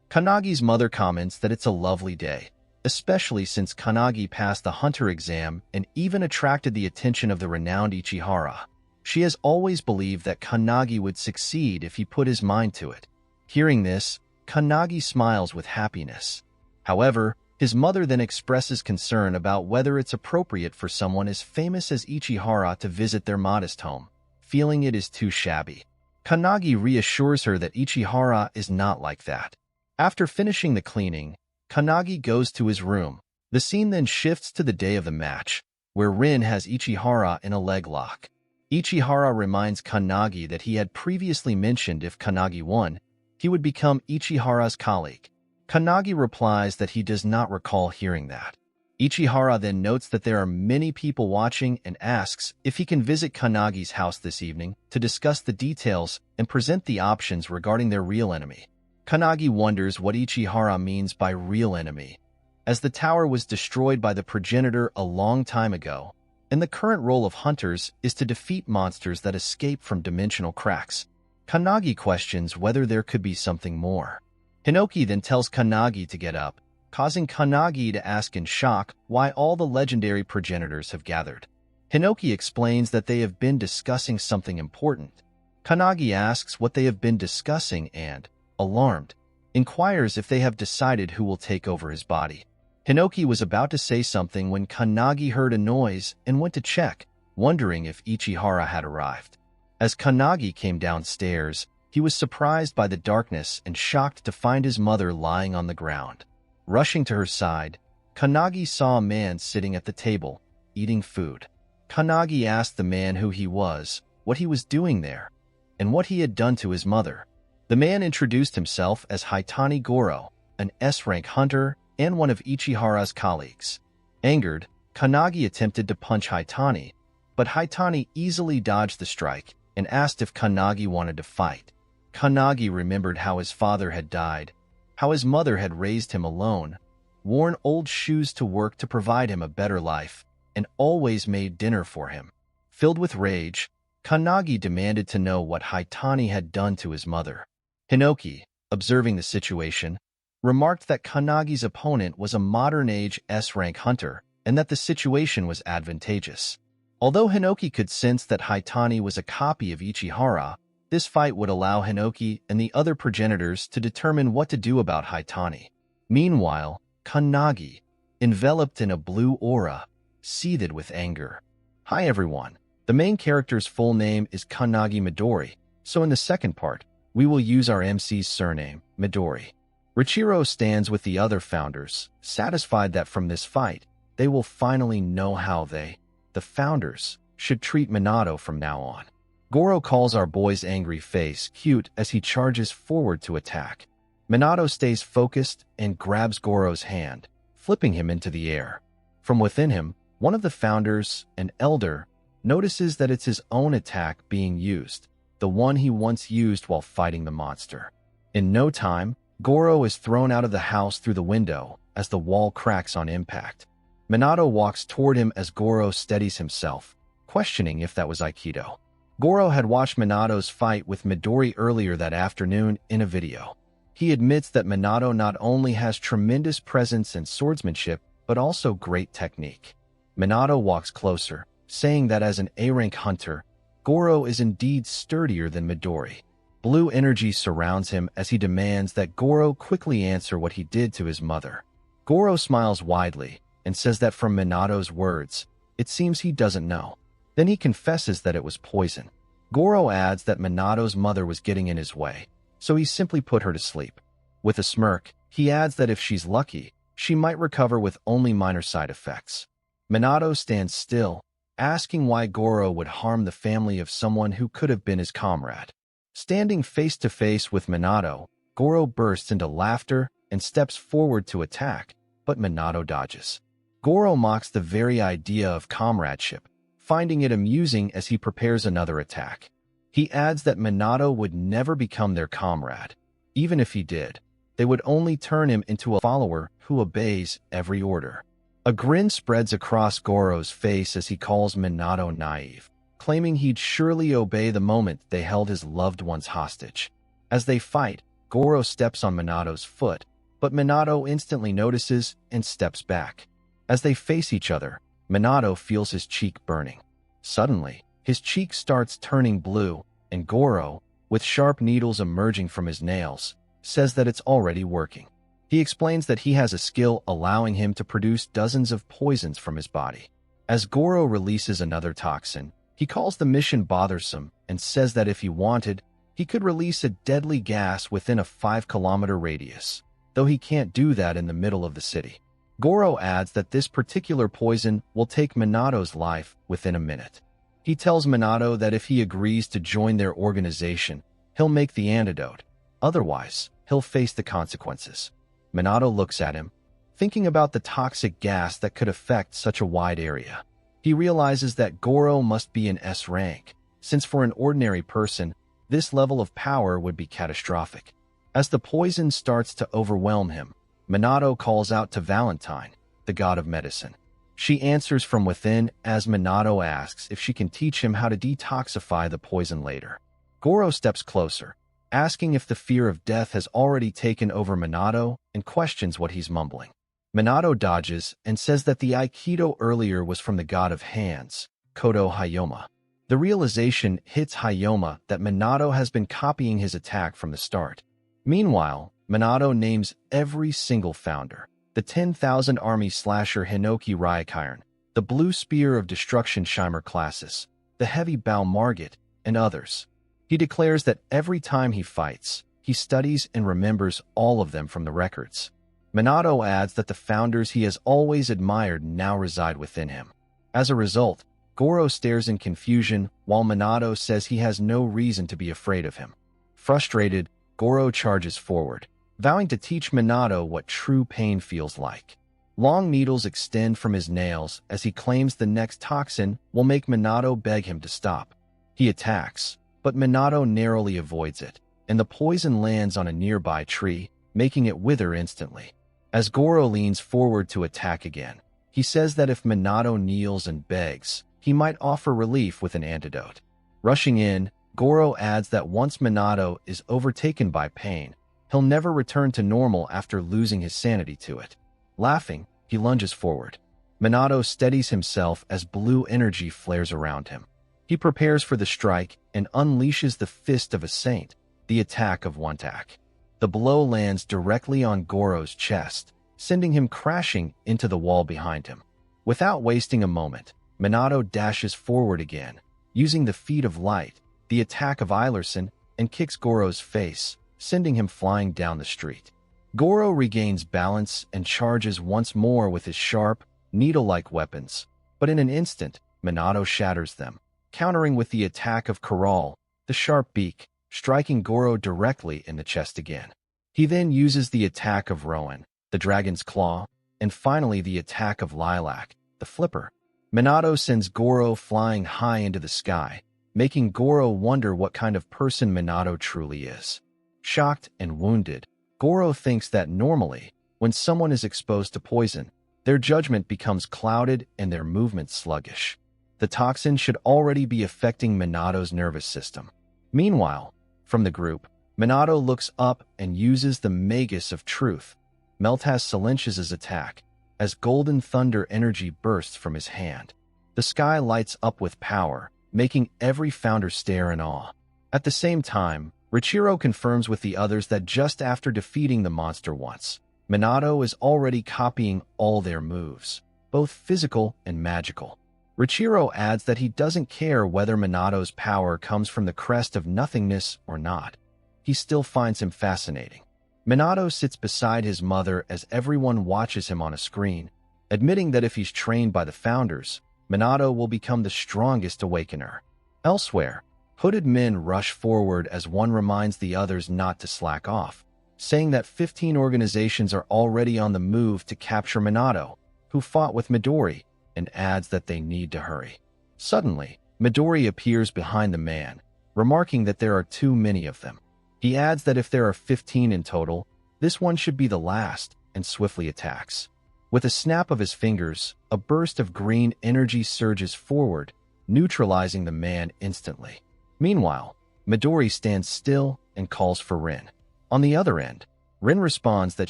Kannagi's mother comments that it's a lovely day, especially since Kannagi passed the hunter exam and even attracted the attention of the renowned Ichihara. She has always believed that Kannagi would succeed if he put his mind to it. Hearing this, Kannagi smiles with happiness. However, his mother then expresses concern about whether it's appropriate for someone as famous as Ichihara to visit their modest home, feeling it is too shabby. Kannagi reassures her that Ichihara is not like that. After finishing the cleaning, Kannagi goes to his room. The scene then shifts to the day of the match, where Rin has Ichihara in a leg lock. Ichihara reminds Kannagi that he had previously mentioned if Kannagi won, he would become Ichihara's colleague. Kannagi replies that he does not recall hearing that. Ichihara then notes that there are many people watching and asks if he can visit Kannagi's house this evening to discuss the details and present the options regarding their real enemy. Kannagi wonders what Ichihara means by real enemy, as the tower was destroyed by the progenitor a long time ago, and the current role of hunters is to defeat monsters that escape from dimensional cracks. Kannagi questions whether there could be something more. Hinoki then tells Kannagi to get up, causing Kannagi to ask in shock why all the legendary progenitors have gathered. Hinoki explains that they have been discussing something important. Kannagi asks what they have been discussing and, alarmed, inquires if they have decided who will take over his body. Hinoki was about to say something when Kannagi heard a noise and went to check, wondering if Ichihara had arrived. As Kannagi came downstairs, he was surprised by the darkness and shocked to find his mother lying on the ground. Rushing to her side, Kannagi saw a man sitting at the table, eating food. Kannagi asked the man who he was, what he was doing there, and what he had done to his mother. The man introduced himself as Hitani Goro, an S-rank hunter and one of Ichihara's colleagues. Angered, Kannagi attempted to punch Hitani, but Hitani easily dodged the strike and asked if Kannagi wanted to fight. Kannagi remembered how his father had died, how his mother had raised him alone, worn old shoes to work to provide him a better life, and always made dinner for him. Filled with rage, Kannagi demanded to know what Hitani had done to his mother. Hinoki, observing the situation, remarked that Kannagi's opponent was a modern-age S-rank hunter and that the situation was advantageous. Although Hinoki could sense that Hitani was a copy of Ichihara, this fight would allow Hinoki and the other progenitors to determine what to do about Hitani. Meanwhile, Kannagi, enveloped in a blue aura, seethed with anger. Hi everyone, the main character's full name is Kannagi Midori, so in the second part, we will use our MC's surname, Midori. Richiro stands with the other founders, satisfied that from this fight, they will finally know how they, the founders, should treat Minato from now on. Goro calls our boy's angry face cute as he charges forward to attack. Minato stays focused and grabs Goro's hand, flipping him into the air. From within him, one of the founders, an elder, notices that it's his own attack being used, the one he once used while fighting the monster. In no time, Goro is thrown out of the house through the window as the wall cracks on impact. Minato walks toward him as Goro steadies himself, questioning if that was Aikido. Goro had watched Minato's fight with Midori earlier that afternoon in a video. He admits that Minato not only has tremendous presence and swordsmanship, but also great technique. Minato walks closer, saying that as an A-rank hunter, Goro is indeed sturdier than Midori. Blue energy surrounds him as he demands that Goro quickly answer what he did to his mother. Goro smiles widely and says that from Minato's words, it seems he doesn't know. Then he confesses that it was poison. Goro adds that Minato's mother was getting in his way, so he simply put her to sleep. With a smirk, he adds that if she's lucky, she might recover with only minor side effects. Minato stands still, asking why Goro would harm the family of someone who could have been his comrade. Standing face to face with Minato, Goro bursts into laughter and steps forward to attack, but Minato dodges. Goro mocks the very idea of comradeship, finding it amusing as he prepares another attack. He adds that Minato would never become their comrade. Even if he did, they would only turn him into a follower who obeys every order. A grin spreads across Goro's face as he calls Minato naive, claiming he'd surely obey the moment they held his loved ones hostage. As they fight, Goro steps on Minato's foot, but Minato instantly notices and steps back. As they face each other, Minato feels his cheek burning. Suddenly, his cheek starts turning blue, and Goro, with sharp needles emerging from his nails, says that it's already working. He explains that he has a skill allowing him to produce dozens of poisons from his body. As Goro releases another toxin, he calls the mission bothersome and says that if he wanted, he could release a deadly gas within a 5-kilometer radius, though he can't do that in the middle of the city. Goro adds that this particular poison will take Minato's life within a minute. He tells Minato that if he agrees to join their organization, he'll make the antidote. Otherwise, he'll face the consequences. Minato looks at him, thinking about the toxic gas that could affect such a wide area. He realizes that Goro must be an S rank, since for an ordinary person, this level of power would be catastrophic. As the poison starts to overwhelm him, Minato calls out to Valentine, the god of medicine. She answers from within as Minato asks if she can teach him how to detoxify the poison later. Goro steps closer, asking if the fear of death has already taken over Minato and questions what he's mumbling. Minato dodges and says that the Aikido earlier was from the god of hands, Kodo Hayoma. The realization hits Hayoma that Minato has been copying his attack from the start. Meanwhile, Minato names every single founder: the 10,000 Army Slasher Hinoki Ryukiren, the Blue Spear of Destruction Shimer Classes, the Heavy Bow Margit, and others. He declares that every time he fights, he studies and remembers all of them from the records. Minato adds that the founders he has always admired now reside within him. As a result, Goro stares in confusion while Minato says he has no reason to be afraid of him. Frustrated, Goro charges forward, vowing to teach Minato what true pain feels like. Long needles extend from his nails as he claims the next toxin will make Minato beg him to stop. He attacks, but Minato narrowly avoids it, and the poison lands on a nearby tree, making it wither instantly. As Goro leans forward to attack again, he says that if Minato kneels and begs, he might offer relief with an antidote. Rushing in, Goro adds that once Minato is overtaken by pain, he'll never return to normal after losing his sanity to it. Laughing, he lunges forward. Minato steadies himself as blue energy flares around him. He prepares for the strike and unleashes the Fist of a Saint, the attack of One-Tak. The blow lands directly on Goro's chest, sending him crashing into the wall behind him. Without wasting a moment, Minato dashes forward again, using the Feet of Light, the attack of Eilerson, and kicks Goro's face, sending him flying down the street. Goro regains balance and charges once more with his sharp, needle-like weapons, but in an instant, Minato shatters them, countering with the attack of Corral, the sharp beak, striking Goro directly in the chest again. He then uses the attack of Rowan, the dragon's claw, and finally the attack of Lilac, the flipper. Minato sends Goro flying high into the sky, making Goro wonder what kind of person Minato truly is. Shocked and wounded, Goro thinks that normally, when someone is exposed to poison, their judgment becomes clouded and their movement sluggish. The toxin should already be affecting Minato's nervous system. Meanwhile, from the group, Minato looks up and uses the Magus of Truth, Meltas Silencious' attack, as golden thunder energy bursts from his hand. The sky lights up with power, making every founder stare in awe. At the same time, Richiro confirms with the others that just after defeating the monster once, Minato is already copying all their moves, both physical and magical. Richiro adds that he doesn't care whether Minato's power comes from the crest of nothingness or not. He still finds him fascinating. Minato sits beside his mother as everyone watches him on a screen, admitting that if he's trained by the founders, Minato will become the strongest awakener. Elsewhere, hooded men rush forward as one reminds the others not to slack off, saying that 15 organizations are already on the move to capture Minato, who fought with Midori, and adds that they need to hurry. Suddenly, Midori appears behind the man, remarking that there are too many of them. He adds that if there are 15 in total, this one should be the last, and swiftly attacks. With a snap of his fingers, a burst of green energy surges forward, neutralizing the man instantly. Meanwhile, Midori stands still and calls for Rin. On the other end, Rin responds that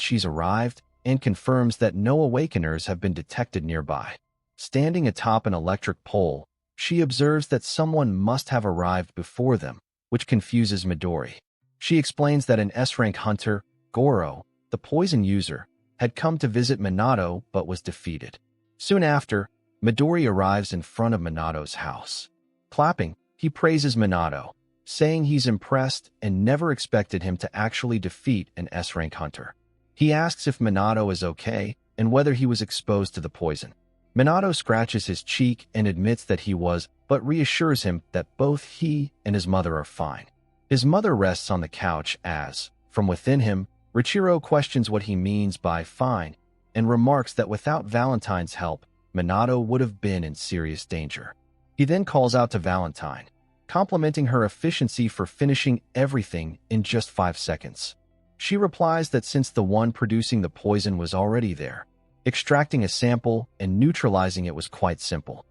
she's arrived and confirms that no awakeners have been detected nearby. Standing atop an electric pole, she observes that someone must have arrived before them, which confuses Midori. She explains that an S-rank hunter, Goro, the poison user, had come to visit Minato but was defeated. Soon after, Midori arrives in front of Minato's house. Clapping, he praises Minato, saying he's impressed and never expected him to actually defeat an S-rank hunter. He asks if Minato is okay and whether he was exposed to the poison. Minato scratches his cheek and admits that he was, but reassures him that both he and his mother are fine. His mother rests on the couch as, from within him, Richiro questions what he means by fine and remarks that without Valentine's help, Minato would have been in serious danger. He then calls out to Valentine, complimenting her efficiency for finishing everything in just 5 seconds. She replies that since the one producing the poison was already there, extracting a sample and neutralizing it was quite simple.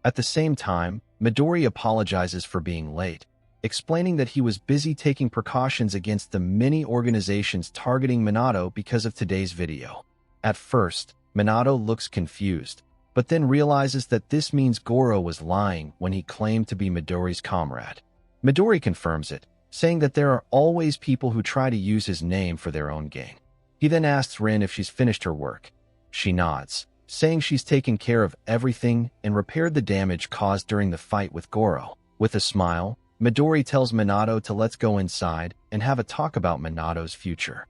At the same time, Midori apologizes for being late, explaining that he was busy taking precautions against the many organizations targeting Minato because of today's video. At first, Minato looks confused, but then realizes that this means Goro was lying when he claimed to be Midori's comrade. Midori confirms it, saying that there are always people who try to use his name for their own gain. He then asks Rin if she's finished her work. She nods, saying she's taken care of everything and repaired the damage caused during the fight with Goro. With a smile, Midori tells Minato to let's go inside and have a talk about Minato's future.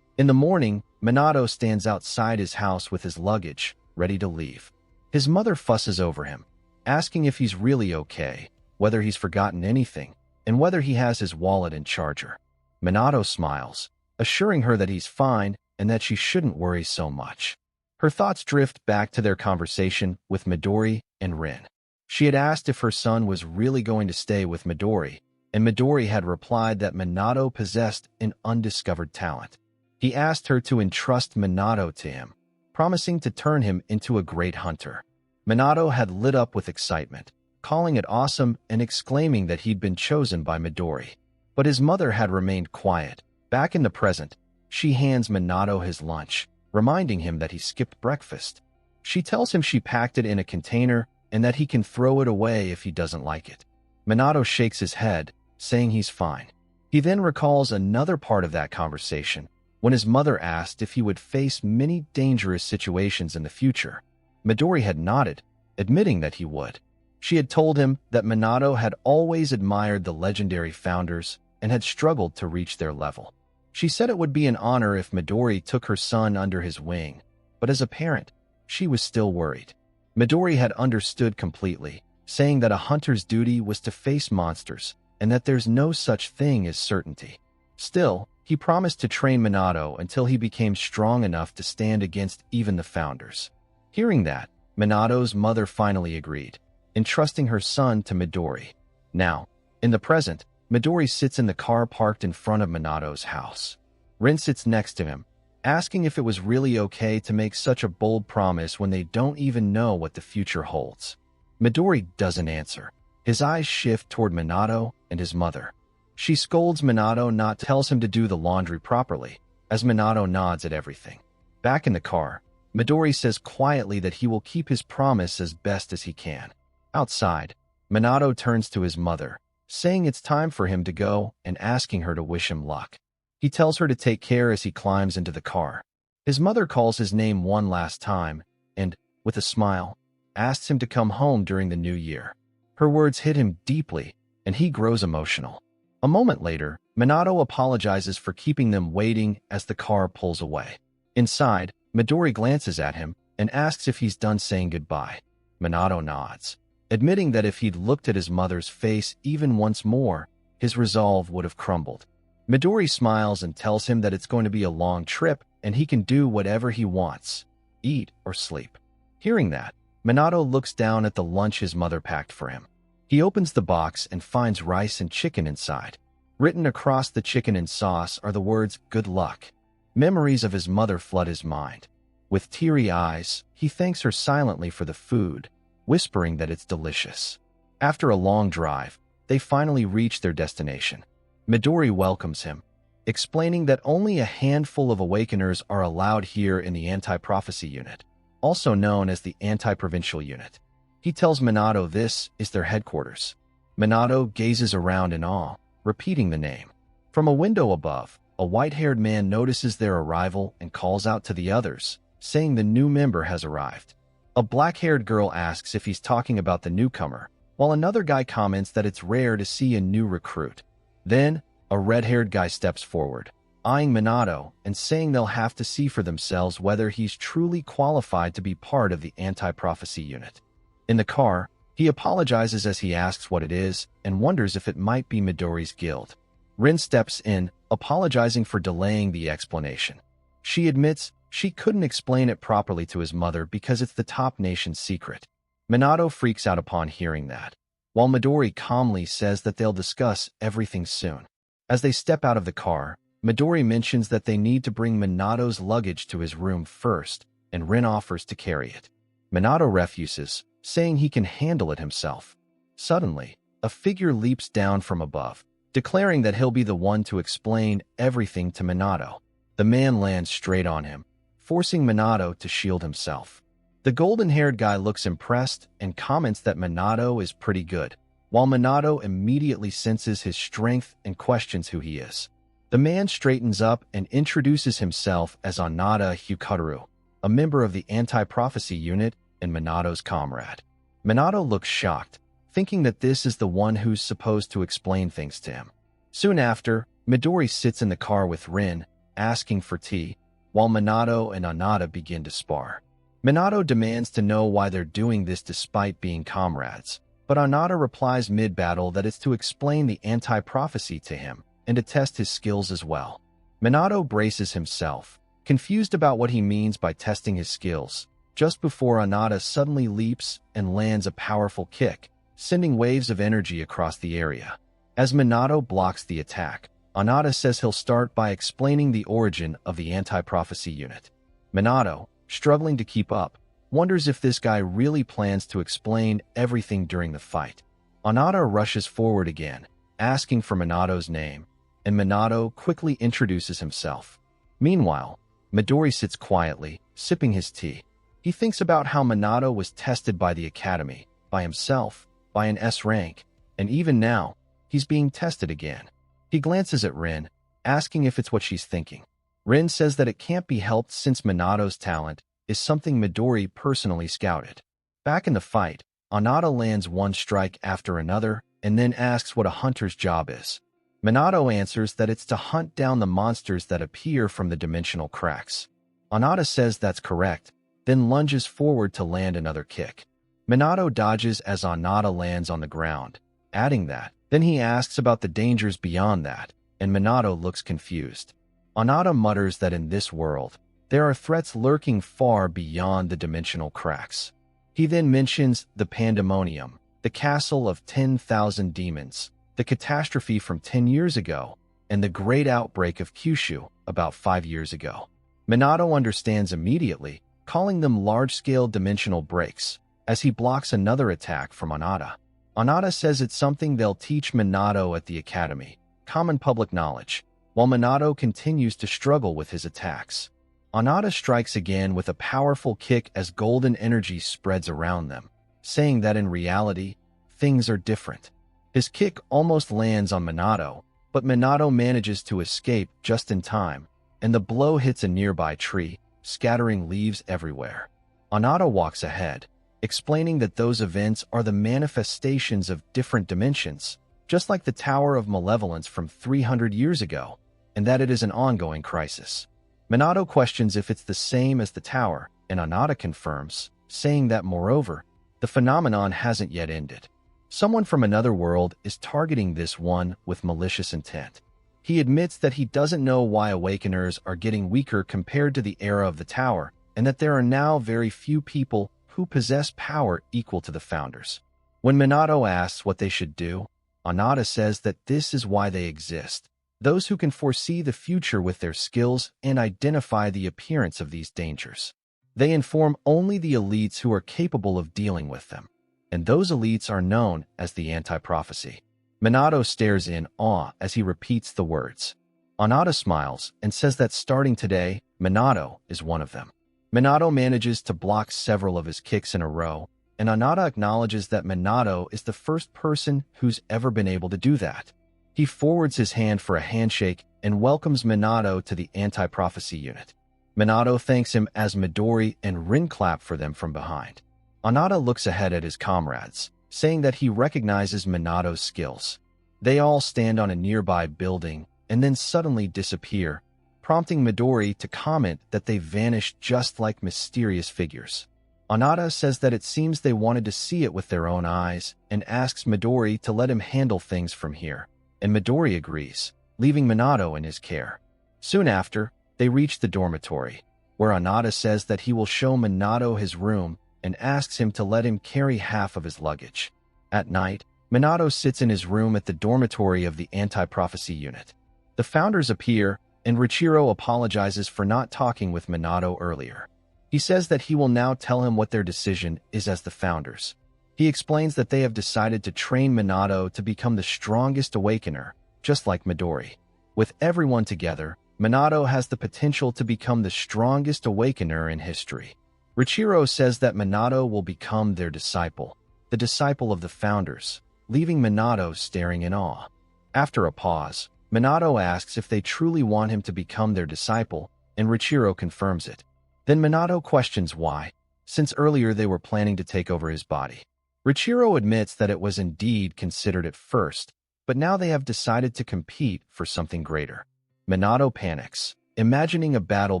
In the morning, Minato stands outside his house with his luggage, ready to leave. His mother fusses over him, asking if he's really okay, whether he's forgotten anything, and whether he has his wallet and charger. Minato smiles, assuring her that he's fine and that she shouldn't worry so much. Her thoughts drift back to their conversation with Midori and Rin. She had asked if her son was really going to stay with Midori, and Midori had replied that Minato possessed an undiscovered talent. He asked her to entrust Minato to him, promising to turn him into a great hunter. Minato had lit up with excitement, calling it awesome and exclaiming that he'd been chosen by Midori. But his mother had remained quiet. Back in the present, she hands Minato his lunch, reminding him that he skipped breakfast. She tells him she packed it in a container and that he can throw it away if he doesn't like it. Minato shakes his head, saying he's fine. He then recalls another part of that conversation, when his mother asked if he would face many dangerous situations in the future. Midori had nodded, admitting that he would. She had told him that Minato had always admired the legendary founders and had struggled to reach their level. She said it would be an honor if Midori took her son under his wing, but as a parent, she was still worried. Midori had understood completely, saying that a hunter's duty was to face monsters and that there's no such thing as certainty. Still, he promised to train Minato until he became strong enough to stand against even the founders. Hearing that, Minato's mother finally agreed, entrusting her son to Midori. Now, in the present, Midori sits in the car parked in front of Minato's house. Rin sits next to him, asking if it was really okay to make such a bold promise when they don't even know what the future holds. Midori doesn't answer. His eyes shift toward Minato and his mother. She scolds Minato not, tells him to do the laundry properly, as Minato nods at everything. Back in the car, Midori says quietly that he will keep his promise as best as he can. Outside, Minato turns to his mother, saying it's time for him to go and asking her to wish him luck. He tells her to take care as he climbs into the car. His mother calls his name one last time and, with a smile, asks him to come home during the new year. Her words hit him deeply, and he grows emotional. A moment later, Minato apologizes for keeping them waiting as the car pulls away. Inside, Midori glances at him and asks if he's done saying goodbye. Minato nods, admitting that if he'd looked at his mother's face even once more, his resolve would have crumbled. Midori smiles and tells him that it's going to be a long trip and he can do whatever he wants, eat or sleep. Hearing that, Minato looks down at the lunch his mother packed for him. He opens the box and finds rice and chicken inside. Written across the chicken and sauce are the words, "Good luck." Memories of his mother flood his mind. With teary eyes, he thanks her silently for the food, whispering that it's delicious. After a long drive, they finally reach their destination. Midori welcomes him, explaining that only a handful of awakeners are allowed here in the Anti-Prophecy Unit, also known as the Anti-Provincial Unit. He tells Minato this is their headquarters. Minato gazes around in awe, repeating the name. From a window above, a white-haired man notices their arrival and calls out to the others, saying the new member has arrived. A black-haired girl asks if he's talking about the newcomer, while another guy comments that it's rare to see a new recruit. Then, a red-haired guy steps forward, eyeing Minato and saying they'll have to see for themselves whether he's truly qualified to be part of the Anti-Prophecy Unit. In the car, he apologizes as he asks what it is and wonders if it might be Midori's guild. Rin steps in, apologizing for delaying the explanation. She admits she couldn't explain it properly to his mother because it's the top nation's secret. Minato freaks out upon hearing that, while Midori calmly says that they'll discuss everything soon. As they step out of the car, Midori mentions that they need to bring Minato's luggage to his room first, and Rin offers to carry it. Minato refuses, saying he can handle it himself. Suddenly, a figure leaps down from above, declaring that he'll be the one to explain everything to Minato. The man lands straight on him, forcing Minato to shield himself. The golden-haired guy looks impressed and comments that Minato is pretty good, while Minato immediately senses his strength and questions who he is. The man straightens up and introduces himself as Anata Hyukutaru, a member of the Anti-Prophecy Unit and Minato's comrade. Minato looks shocked, thinking that this is the one who's supposed to explain things to him. Soon after, Midori sits in the car with Rin, asking for tea, while Minato and Anata begin to spar. Minato demands to know why they're doing this despite being comrades, but Anata replies mid-battle that it's to explain the anti-prophecy to him and to test his skills as well. Minato braces himself, confused about what he means by testing his skills, just before Anata suddenly leaps and lands a powerful kick, sending waves of energy across the area. As Minato blocks the attack, Anata says he'll start by explaining the origin of the Anti-Prophecy Unit. Minato, struggling to keep up, wonders if this guy really plans to explain everything during the fight. Anata rushes forward again, asking for Minato's name, and Minato quickly introduces himself. Meanwhile, Midori sits quietly, sipping his tea. He thinks about how Minato was tested by the Academy, by himself, by an S rank, and even now, he's being tested again. He glances at Rin, asking if it's what she's thinking. Rin says that it can't be helped since Minato's talent is something Midori personally scouted. Back in the fight, Anata lands one strike after another and then asks what a hunter's job is. Minato answers that it's to hunt down the monsters that appear from the dimensional cracks. Anata says that's correct, then lunges forward to land another kick. Minato dodges as Anata lands on the ground, adding that. Then he asks about the dangers beyond that, and Minato looks confused. Anata mutters that in this world, there are threats lurking far beyond the dimensional cracks. He then mentions the Pandemonium, the castle of 10,000 demons, the catastrophe from 10 years ago, and the great outbreak of Kyushu about 5 years ago. Minato understands immediately, calling them large-scale dimensional breaks, as he blocks another attack from Anata. Anata says it's something they'll teach Minato at the Academy, common public knowledge, while Minato continues to struggle with his attacks. Anata strikes again with a powerful kick as golden energy spreads around them, saying that in reality, things are different. His kick almost lands on Minato, but Minato manages to escape just in time, and the blow hits a nearby tree, scattering leaves everywhere. Anata walks ahead, explaining that those events are the manifestations of different dimensions, just like the Tower of Malevolence from 300 years ago, and that it is an ongoing crisis. Minato questions if it's the same as the tower, and Anata confirms, saying that, moreover, the phenomenon hasn't yet ended. Someone from another world is targeting this one with malicious intent. He admits that he doesn't know why Awakeners are getting weaker compared to the era of the tower, and that there are now very few people who possess power equal to the founders. When Minato asks what they should do, Anata says that this is why they exist. Those who can foresee the future with their skills and identify the appearance of these dangers. They inform only the elites who are capable of dealing with them, and those elites are known as the anti-prophecy. Minato stares in awe as he repeats the words. Anata smiles and says that starting today, Minato is one of them. Minato manages to block several of his kicks in a row, and Anata acknowledges that Minato is the first person who's ever been able to do that. He forwards his hand for a handshake and welcomes Minato to the anti-prophecy unit. Minato thanks him as Midori and Rin clap for them from behind. Anata looks ahead at his comrades, saying that he recognizes Minato's skills. They all stand on a nearby building and then suddenly disappear, prompting Midori to comment that they vanished just like mysterious figures. Anata says that it seems they wanted to see it with their own eyes and asks Midori to let him handle things from here, and Midori agrees, leaving Minato in his care. Soon after, they reach the dormitory, where Anata says that he will show Minato his room and asks him to let him carry half of his luggage. At night, Minato sits in his room at the dormitory of the anti-prophecy unit. The founders appear, and Richiro apologizes for not talking with Minato earlier. He says that he will now tell him what their decision is as the founders. He explains that they have decided to train Minato to become the strongest awakener, just like Midori. With everyone together, Minato has the potential to become the strongest awakener in history. Richiro says that Minato will become their disciple, the disciple of the founders, leaving Minato staring in awe. After a pause, Minato asks if they truly want him to become their disciple, and Richiro confirms it. Then Minato questions why, since earlier they were planning to take over his body. Richiro admits that it was indeed considered at first, but now they have decided to compete for something greater. Minato panics, imagining a battle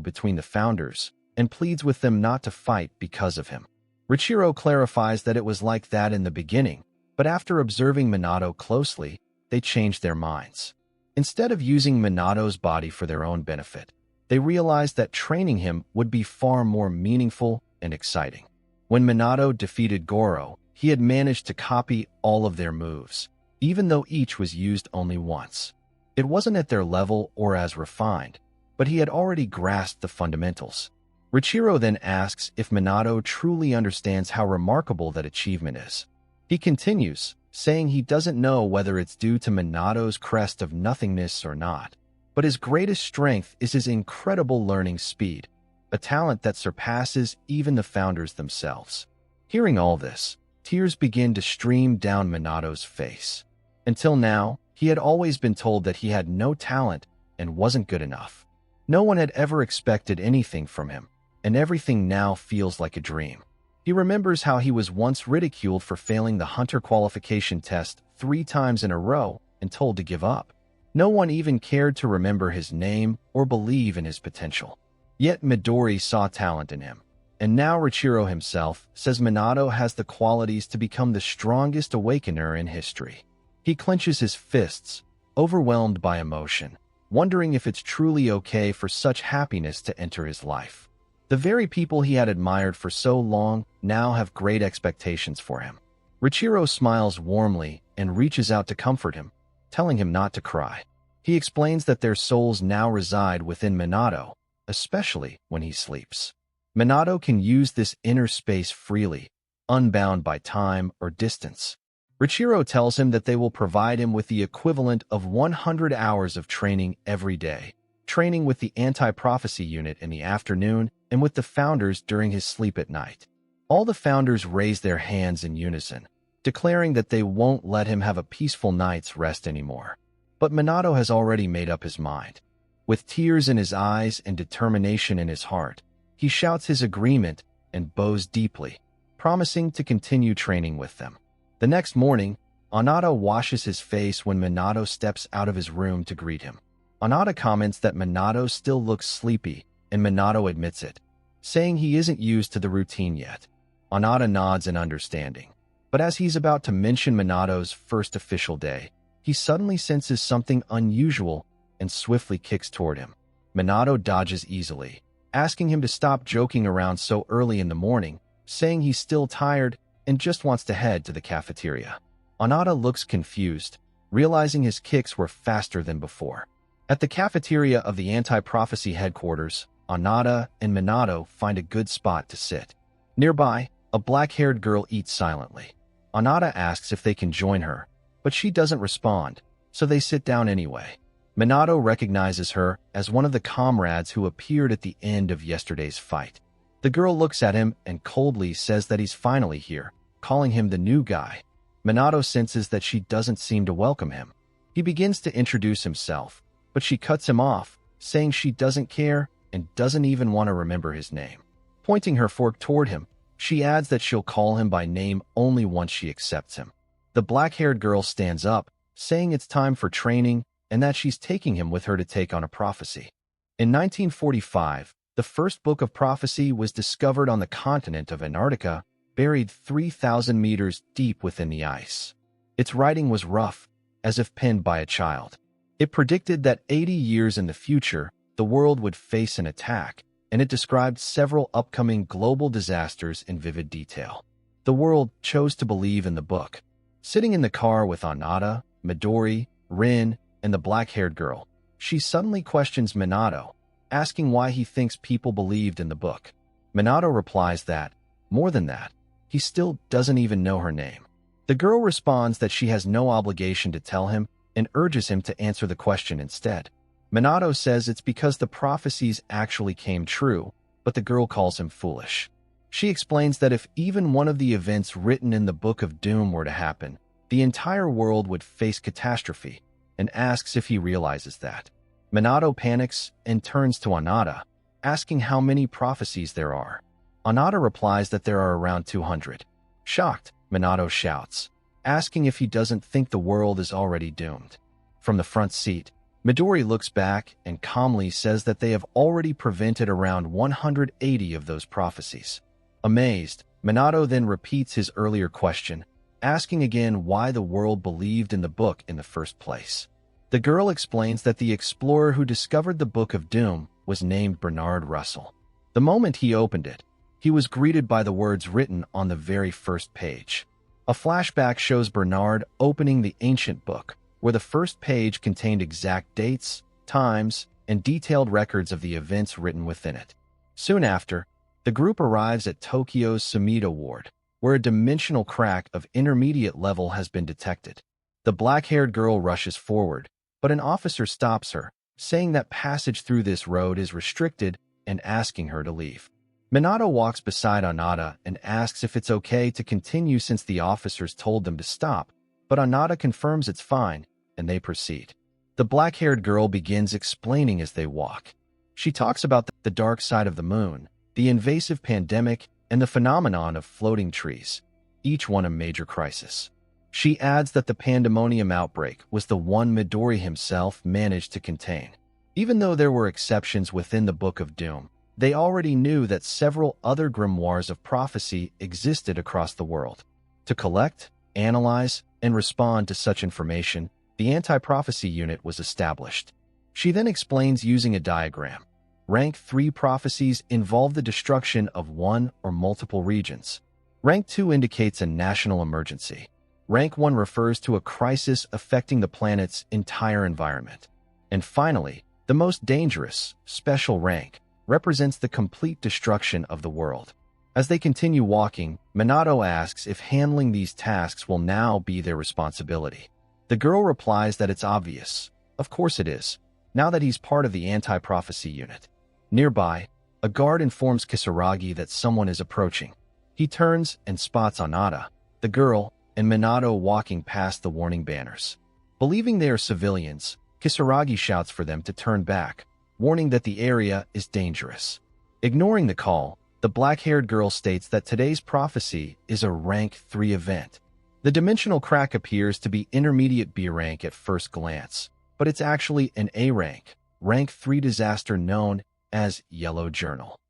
between the founders, and pleads with them not to fight because of him. Richiro clarifies that it was like that in the beginning, but after observing Minato closely, they changed their minds. Instead of using Minato's body for their own benefit, they realized that training him would be far more meaningful and exciting. When Minato defeated Goro, he had managed to copy all of their moves, even though each was used only once. It wasn't at their level or as refined, but he had already grasped the fundamentals. Richiro then asks if Minato truly understands how remarkable that achievement is. He continues, saying he doesn't know whether it's due to Minato's crest of nothingness or not, but his greatest strength is his incredible learning speed, a talent that surpasses even the founders themselves. Hearing all this, tears begin to stream down Minato's face. Until now, he had always been told that he had no talent and wasn't good enough. No one had ever expected anything from him, and everything now feels like a dream. He remembers how he was once ridiculed for failing the hunter qualification test 3 times in a row and told to give up. No one even cared to remember his name or believe in his potential. Yet Midori saw talent in him, and now Richiro himself says Minato has the qualities to become the strongest awakener in history. He clenches his fists, overwhelmed by emotion, wondering if it's truly okay for such happiness to enter his life. The very people he had admired for so long now have great expectations for him. Richiro smiles warmly and reaches out to comfort him, telling him not to cry. He explains that their souls now reside within Minato, especially when he sleeps. Minato can use this inner space freely, unbound by time or distance. Richiro tells him that they will provide him with the equivalent of 100 hours of training every day, training with the anti-prophecy unit in the afternoon and with the founders during his sleep at night. All the founders raise their hands in unison, declaring that they won't let him have a peaceful night's rest anymore. But Minato has already made up his mind. With tears in his eyes and determination in his heart, He shouts his agreement and bows deeply, promising to continue training with them. The next morning, Anata washes his face when Minato steps out of his room to greet him. Anata comments that Minato still looks sleepy, and Minato admits it, saying he isn't used to the routine yet. Anata nods in understanding. But as he's about to mention Minato's first official day, he suddenly senses something unusual and swiftly kicks toward him. Minato dodges easily, asking him to stop joking around so early in the morning, saying he's still tired and just wants to head to the cafeteria. Anata looks confused, realizing his kicks were faster than before. At the cafeteria of the anti-prophecy headquarters, Anata and Minato find a good spot to sit. Nearby, a black-haired girl eats silently. Anata asks if they can join her, but she doesn't respond, so they sit down anyway. Minato recognizes her as one of the comrades who appeared at the end of yesterday's fight. The girl looks at him and coldly says that he's finally here, calling him the new guy. Minato senses that she doesn't seem to welcome him. He begins to introduce himself, but she cuts him off, saying she doesn't care and doesn't even want to remember his name. Pointing her fork toward him, she adds that she'll call him by name only once she accepts him. The black-haired girl stands up, saying it's time for training and that she's taking him with her to take on a prophecy. In 1945, the first book of prophecy was discovered on the continent of Antarctica, buried 3,000 meters deep within the ice. Its writing was rough, as if penned by a child. It predicted that 80 years in the future, the world would face an attack, and it described several upcoming global disasters in vivid detail. The world chose to believe in the book. Sitting in the car with Anata, Midori, Rin, and the black-haired girl, she suddenly questions Minato, asking why he thinks people believed in the book. Minato replies that, more than that, he still doesn't even know her name. The girl responds that she has no obligation to tell him and urges him to answer the question instead. Minato says it's because the prophecies actually came true, but the girl calls him foolish. She explains that if even one of the events written in the Book of Doom were to happen, the entire world would face catastrophe, and asks if he realizes that. Minato panics and turns to Anata, asking how many prophecies there are. Anata replies that there are around 200. Shocked, Minato shouts, asking if he doesn't think the world is already doomed. From the front seat, Midori looks back and calmly says that they have already prevented around 180 of those prophecies. Amazed, Minato then repeats his earlier question, asking again why the world believed in the book in the first place. The girl explains that the explorer who discovered the Book of Doom was named Bernard Russell. The moment he opened it, he was greeted by the words written on the very first page. A flashback shows Bernard opening the ancient book, where the first page contained exact dates, times, and detailed records of the events written within it. Soon after, the group arrives at Tokyo's Sumida Ward, where a dimensional crack of intermediate level has been detected. The black-haired girl rushes forward, but an officer stops her, saying that passage through this road is restricted and asking her to leave. Minato walks beside Anata and asks if it's okay to continue since the officers told them to stop, but Anata confirms it's fine, and they proceed. The black-haired girl begins explaining as they walk. She talks about the dark side of the moon, the invasive pandemic, and the phenomenon of floating trees, each one a major crisis. She adds that the pandemonium outbreak was the one Midori himself managed to contain. Even though there were exceptions within the Book of Doom, they already knew that several other grimoires of prophecy existed across the world. To collect, analyze, and respond to such information, the anti-prophecy unit was established. She then explains using a diagram. Rank 3 prophecies involve the destruction of one or multiple regions. Rank 2 indicates a national emergency. Rank 1 refers to a crisis affecting the planet's entire environment. And finally, the most dangerous, special rank, represents the complete destruction of the world. As they continue walking, Minato asks if handling these tasks will now be their responsibility. The girl replies that it's obvious. Of course it is, now that he's part of the anti-prophecy unit. Nearby, a guard informs Kisaragi that someone is approaching. He turns and spots Anata, the girl, and Minato walking past the warning banners. Believing they are civilians, Kisaragi shouts for them to turn back, warning that the area is dangerous. Ignoring the call, the black-haired girl states that today's prophecy is a rank 3 event. The dimensional crack appears to be intermediate B rank at first glance, but it's actually an A rank 3 disaster known as Yellow Journal.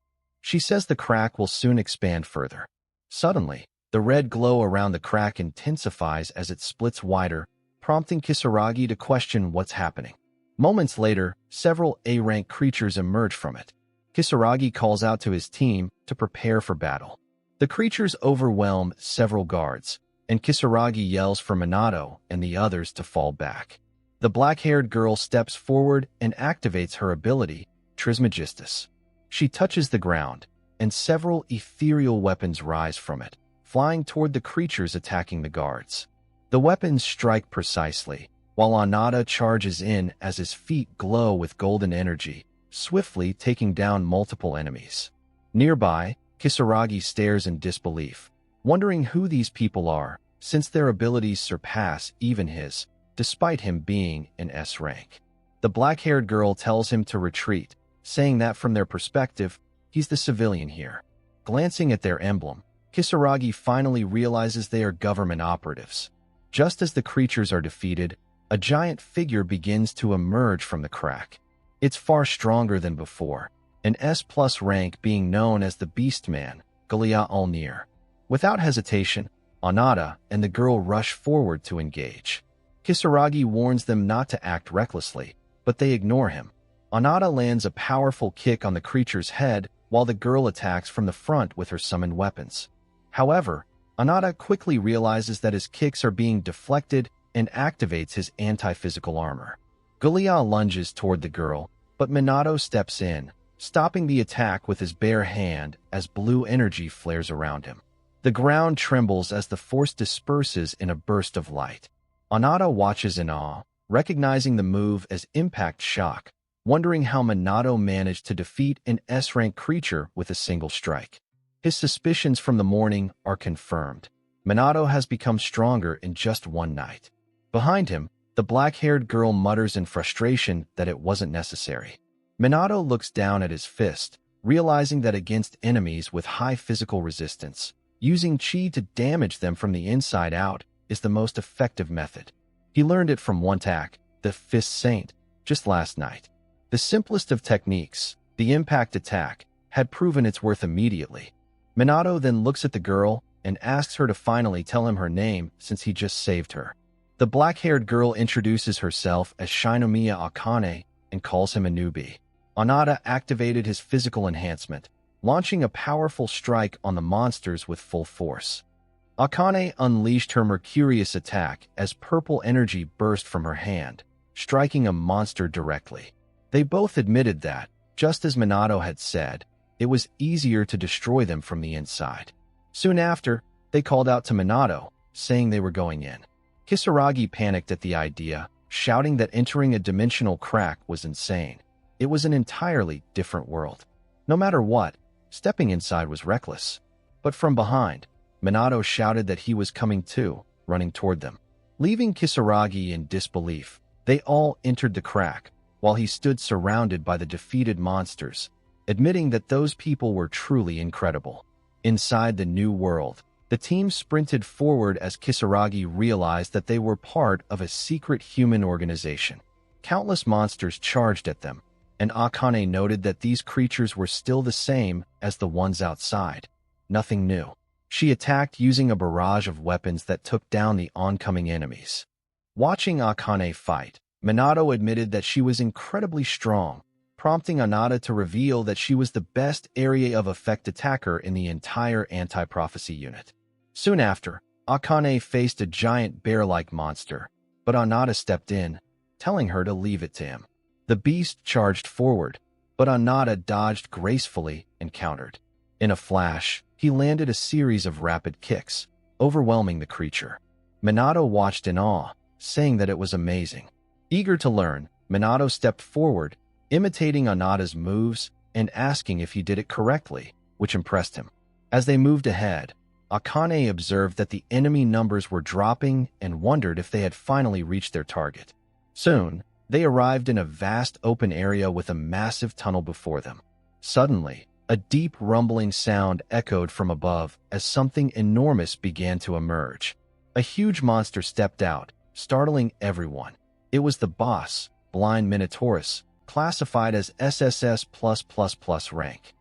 She says the crack will soon expand further. Suddenly, the red glow around the crack intensifies as it splits wider, prompting Kisaragi to question what's happening. Moments later, several A-rank creatures emerge from it. Kisaragi calls out to his team to prepare for battle. The creatures overwhelm several guards, and Kisaragi yells for Minato and the others to fall back. The black-haired girl steps forward and activates her ability, Trismegistus. She touches the ground, and several ethereal weapons rise from it, flying toward the creatures attacking the guards. The weapons strike precisely, while Anata charges in as his feet glow with golden energy, swiftly taking down multiple enemies. Nearby, Kisaragi stares in disbelief, wondering who these people are, since their abilities surpass even his, despite him being in S rank. The black-haired girl tells him to retreat, saying that from their perspective, he's the civilian here. Glancing at their emblem, Kisaragi finally realizes they are government operatives. Just as the creatures are defeated, a giant figure begins to emerge from the crack. It's far stronger than before, an S+ rank being known as the Beastman, Galia Ulnir. Without hesitation, Anata and the girl rush forward to engage. Kisaragi warns them not to act recklessly, but they ignore him. Anata lands a powerful kick on the creature's head while the girl attacks from the front with her summoned weapons. However, Anata quickly realizes that his kicks are being deflected and activates his anti-physical armor. Galia lunges toward the girl, but Minato steps in, stopping the attack with his bare hand as blue energy flares around him. The ground trembles as the force disperses in a burst of light. Anata watches in awe, recognizing the move as impact shock, wondering how Minato managed to defeat an S-rank creature with a single strike. His suspicions from the morning are confirmed. Minato has become stronger in just one night. Behind him, the black-haired girl mutters in frustration that it wasn't necessary. Minato looks down at his fist, realizing that against enemies with high physical resistance, using chi to damage them from the inside out is the most effective method. He learned it from one attack, the Fist Saint, just last night. The simplest of techniques, the impact attack, had proven its worth immediately. Minato then looks at the girl and asks her to finally tell him her name since he just saved her. The black-haired girl introduces herself as Shinomiya Akane and calls him a newbie. Anata activated his physical enhancement, launching a powerful strike on the monsters with full force. Akane unleashed her Mercurius attack as purple energy burst from her hand, striking a monster directly. They both admitted that, just as Minato had said, it was easier to destroy them from the inside. Soon after, they called out to Minato, saying they were going in. Kisaragi panicked at the idea, shouting that entering a dimensional crack was insane. It was an entirely different world. No matter what, stepping inside was reckless. But from behind, Minato shouted that he was coming too, running toward them. Leaving Kisaragi in disbelief, they all entered the crack, while he stood surrounded by the defeated monsters, admitting that those people were truly incredible. Inside the new world, the team sprinted forward as Kisaragi realized that they were part of a secret human organization. Countless monsters charged at them, and Akane noted that these creatures were still the same as the ones outside. Nothing new. She attacked using a barrage of weapons that took down the oncoming enemies. Watching Akane fight, Minato admitted that she was incredibly strong, prompting Anata to reveal that she was the best area of effect attacker in the entire anti-prophecy unit. Soon after, Akane faced a giant bear-like monster, but Anata stepped in, telling her to leave it to him. The beast charged forward, but Anata dodged gracefully and countered. In a flash, he landed a series of rapid kicks, overwhelming the creature. Minato watched in awe, saying that it was amazing. Eager to learn, Minato stepped forward, imitating Anata's moves and asking if he did it correctly, which impressed him. As they moved ahead, Akane observed that the enemy numbers were dropping and wondered if they had finally reached their target. Soon, they arrived in a vast open area with a massive tunnel before them. Suddenly, A deep rumbling sound echoed from above as something enormous began to emerge. A huge monster stepped out, startling everyone. It was the boss, Blind Minotaurus, classified as SSS+++ rank.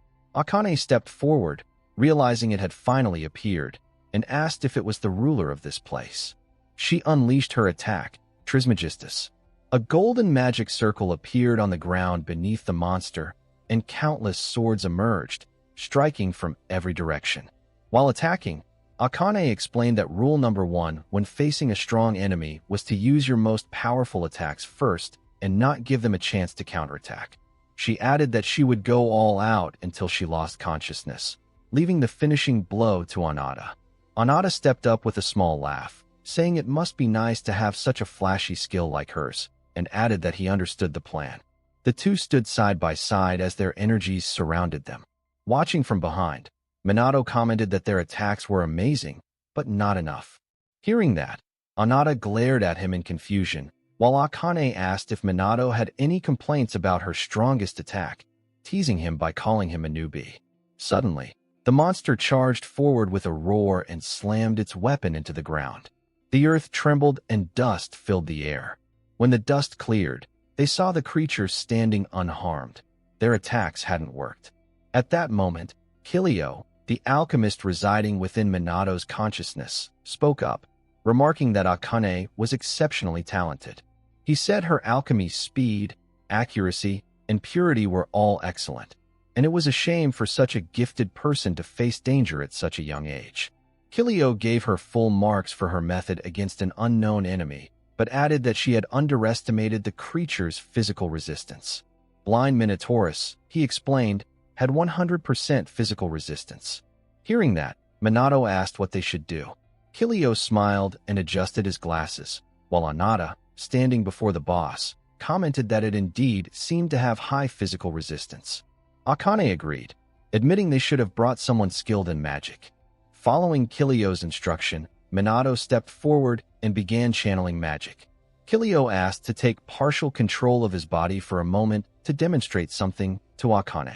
Stepped forward, realizing it had finally appeared, and asked if it was the ruler of this place. She unleashed her attack, Trismegistus. A golden magic circle appeared on the ground beneath the monster, and countless swords emerged, striking from every direction. While attacking, Akane explained that rule number 1 when facing a strong enemy was to use your most powerful attacks first and not give them a chance to counterattack. She added that she would go all out until she lost consciousness, leaving the finishing blow to Anata. Anata stepped up with a small laugh, saying it must be nice to have such a flashy skill like hers, and added that he understood the plan. The two stood side by side as their energies surrounded them. Watching from behind, Minato commented that their attacks were amazing, but not enough. Hearing that, Anata glared at him in confusion, while Akane asked if Minato had any complaints about her strongest attack, teasing him by calling him a newbie. Suddenly, the monster charged forward with a roar and slammed its weapon into the ground. The earth trembled and dust filled the air. When the dust cleared, they saw the creatures standing unharmed. Their attacks hadn't worked. At that moment, Kilio, the alchemist residing within Minato's consciousness, spoke up, remarking that Akane was exceptionally talented. He said her alchemy's speed, accuracy, and purity were all excellent, and it was a shame for such a gifted person to face danger at such a young age. Kilio gave her full marks for her method against an unknown enemy, but added that she had underestimated the creature's physical resistance. Blind Minotaurus, he explained, had 100% physical resistance. Hearing that, Minato asked what they should do. Kilio smiled and adjusted his glasses, while Anata, standing before the boss, commented that it indeed seemed to have high physical resistance. Akane agreed, admitting they should have brought someone skilled in magic. Following Kilio's instruction, Minato stepped forward and began channeling magic. Kilio asked to take partial control of his body for a moment to demonstrate something to Akane.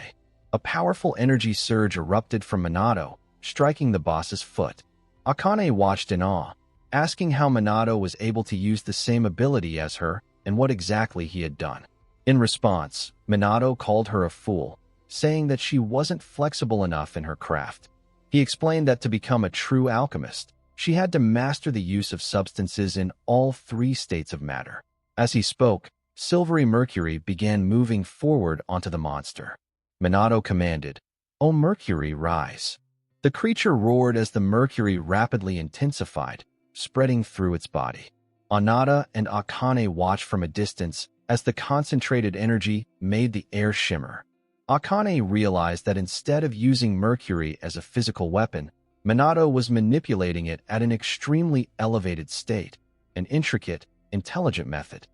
A powerful energy surge erupted from Minato, striking the boss's foot. Akane watched in awe, asking how Minato was able to use the same ability as her and what exactly he had done. In response, Minato called her a fool, saying that she wasn't flexible enough in her craft. He explained that to become a true alchemist, she had to master the use of substances in all 3 states of matter. As he spoke, silvery mercury began moving forward onto the monster. Minato commanded, "O Mercury, rise." The creature roared as the mercury rapidly intensified, spreading through its body. Anata and Akane watched from a distance as the concentrated energy made the air shimmer. Akane realized that instead of using mercury as a physical weapon, Minato was manipulating it at an extremely elevated state, an intricate, intelligent method.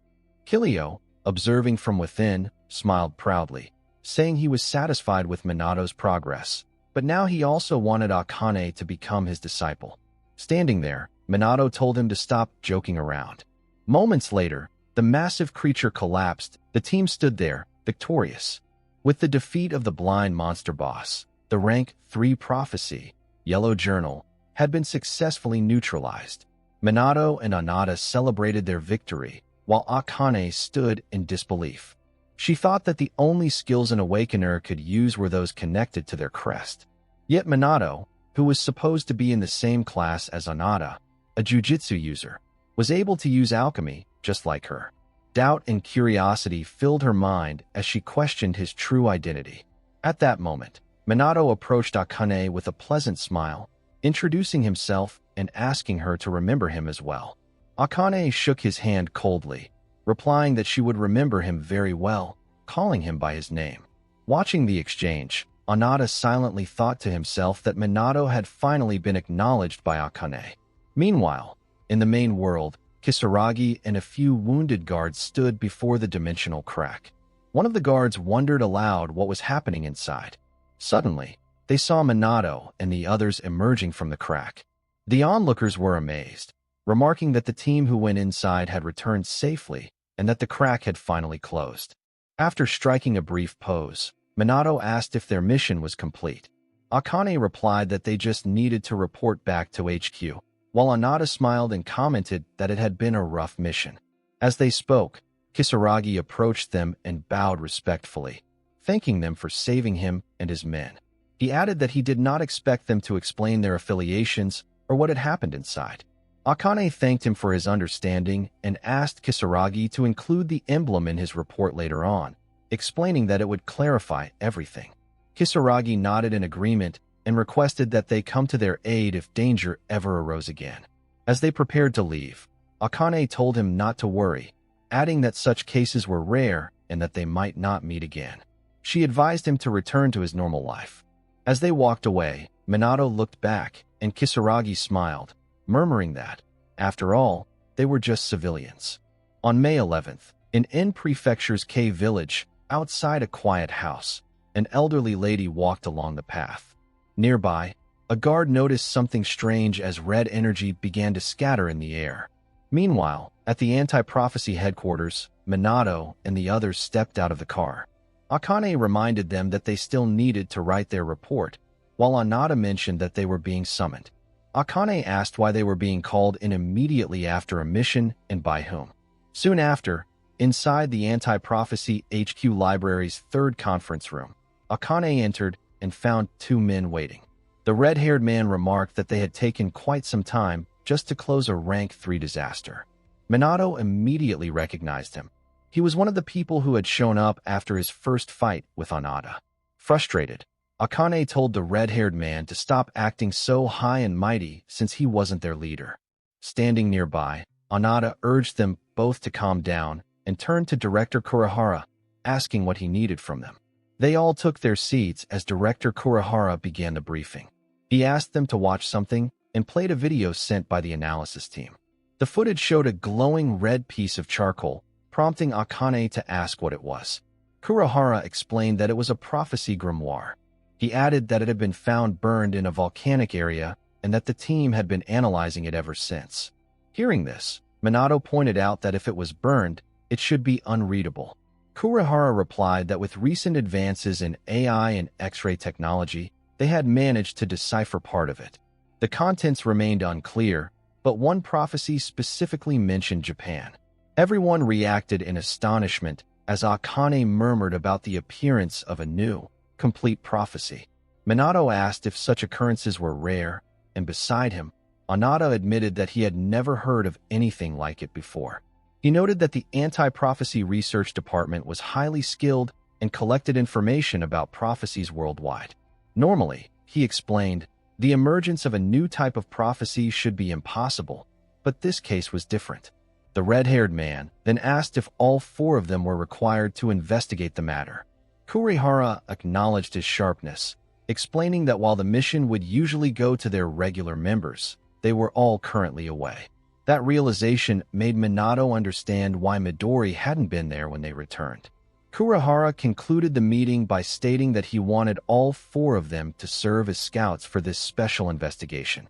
Kilio, observing from within, smiled proudly, saying he was satisfied with Minato's progress, but now he also wanted Akane to become his disciple. Standing there, Minato told him to stop joking around. Moments later, the massive creature collapsed. The team stood there, victorious. With the defeat of the blind monster boss, the rank 3 prophecy, Yellow Journal, had been successfully neutralized. Minato and Anata celebrated their victory, while Akane stood in disbelief. She thought that the only skills an awakener could use were those connected to their crest. Yet Minato, who was supposed to be in the same class as Anata, a jujitsu user, was able to use alchemy just like her. Doubt and curiosity filled her mind as she questioned his true identity. At that moment, Minato approached Akane with a pleasant smile, introducing himself and asking her to remember him as well. Akane shook his hand coldly, replying that she would remember him very well, calling him by his name. Watching the exchange, Anata silently thought to himself that Minato had finally been acknowledged by Akane. Meanwhile, in the main world, Kisaragi and a few wounded guards stood before the dimensional crack. One of the guards wondered aloud what was happening inside. Suddenly, they saw Minato and the others emerging from the crack. The onlookers were amazed, remarking that the team who went inside had returned safely and that the crack had finally closed. After striking a brief pose, Minato asked if their mission was complete. Akane replied that they just needed to report back to HQ, while Anata smiled and commented that it had been a rough mission. As they spoke, Kisaragi approached them and bowed respectfully, thanking them for saving him and his men. He added that he did not expect them to explain their affiliations or what had happened inside. Akane thanked him for his understanding and asked Kisaragi to include the emblem in his report later on, explaining that it would clarify everything. Kisaragi nodded in agreement and requested that they come to their aid if danger ever arose again. As they prepared to leave, Akane told him not to worry, adding that such cases were rare and that they might not meet again. She advised him to return to his normal life. As they walked away, Minato looked back and Kisaragi smiled, murmuring that, after all, they were just civilians. On May 11th, in En Prefecture's K village, outside a quiet house, an elderly lady walked along the path. Nearby, a guard noticed something strange as red energy began to scatter in the air. Meanwhile, at the anti-prophecy headquarters, Minato and the others stepped out of the car. Akane reminded them that they still needed to write their report, while Anata mentioned that they were being summoned. Akane asked why they were being called in immediately after a mission and by whom. Soon after, inside the anti-prophecy HQ library's third conference room, Akane entered and found two men waiting. The red-haired man remarked that they had taken quite some time just to close a rank 3 disaster. Minato immediately recognized him. He was one of the people who had shown up after his first fight with Anata. Frustrated, Akane told the red-haired man to stop acting so high and mighty since he wasn't their leader. Standing nearby, Anata urged them both to calm down and turned to Director Kurihara, asking what he needed from them. They all took their seats as Director Kurihara began the briefing. He asked them to watch something and played a video sent by the analysis team. The footage showed a glowing red piece of charcoal, prompting Akane to ask what it was. Kurihara explained that it was a prophecy grimoire. He added that it had been found burned in a volcanic area and that the team had been analyzing it ever since. Hearing this, Minato pointed out that if it was burned, it should be unreadable. Kurihara replied that with recent advances in AI and X-ray technology, they had managed to decipher part of it. The contents remained unclear, but one prophecy specifically mentioned Japan. Everyone reacted in astonishment as Akane murmured about the appearance of a new, complete prophecy. Minato asked if such occurrences were rare, and beside him, Anata admitted that he had never heard of anything like it before. He noted that the Anti-Prophecy Research Department was highly skilled and collected information about prophecies worldwide. Normally, he explained, the emergence of a new type of prophecy should be impossible, but this case was different. The red-haired man then asked if all 4 of them were required to investigate the matter. Kurihara acknowledged his sharpness, explaining that while the mission would usually go to their regular members, they were all currently away. That realization made Minato understand why Midori hadn't been there when they returned. Kurihara concluded the meeting by stating that he wanted all 4 of them to serve as scouts for this special investigation.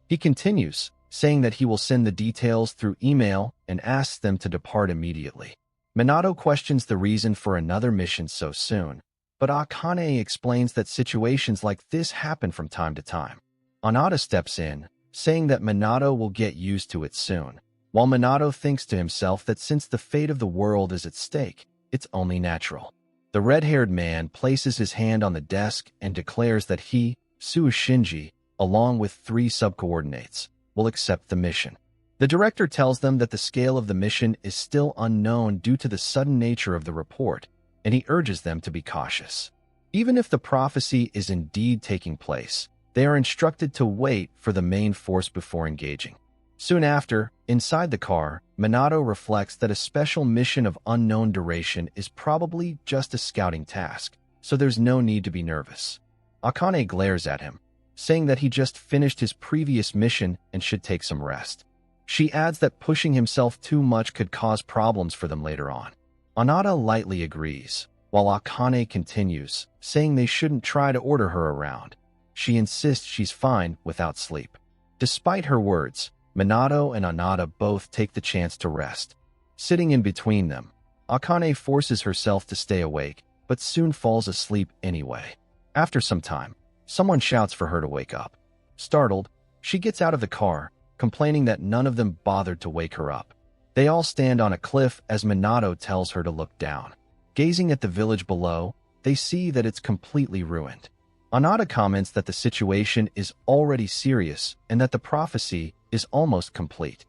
He continues, saying that he will send the details through email and asks them to depart immediately. Minato questions the reason for another mission so soon, but Akane explains that situations like this happen from time to time. Anata steps in, saying that Minato will get used to it soon, while Minato thinks to himself that since the fate of the world is at stake, it's only natural. The red-haired man places his hand on the desk and declares that he, Suishinji, along with 3 subcoordinates, will accept the mission. The director tells them that the scale of the mission is still unknown due to the sudden nature of the report, and he urges them to be cautious. Even if the prophecy is indeed taking place, they are instructed to wait for the main force before engaging. Soon after, inside the car, Minato reflects that a special mission of unknown duration is probably just a scouting task, so there's no need to be nervous. Akane glares at him, saying that he just finished his previous mission and should take some rest. She adds that pushing himself too much could cause problems for them later on. Anata lightly agrees, while Akane continues, saying they shouldn't try to order her around. She insists she's fine without sleep. Despite her words, Minato and Anata both take the chance to rest. Sitting in between them, Akane forces herself to stay awake, but soon falls asleep anyway. After some time, someone shouts for her to wake up. Startled, she gets out of the car, complaining that none of them bothered to wake her up. They all stand on a cliff as Minato tells her to look down. Gazing at the village below, they see that it's completely ruined. Anata comments that the situation is already serious and that the prophecy is almost complete.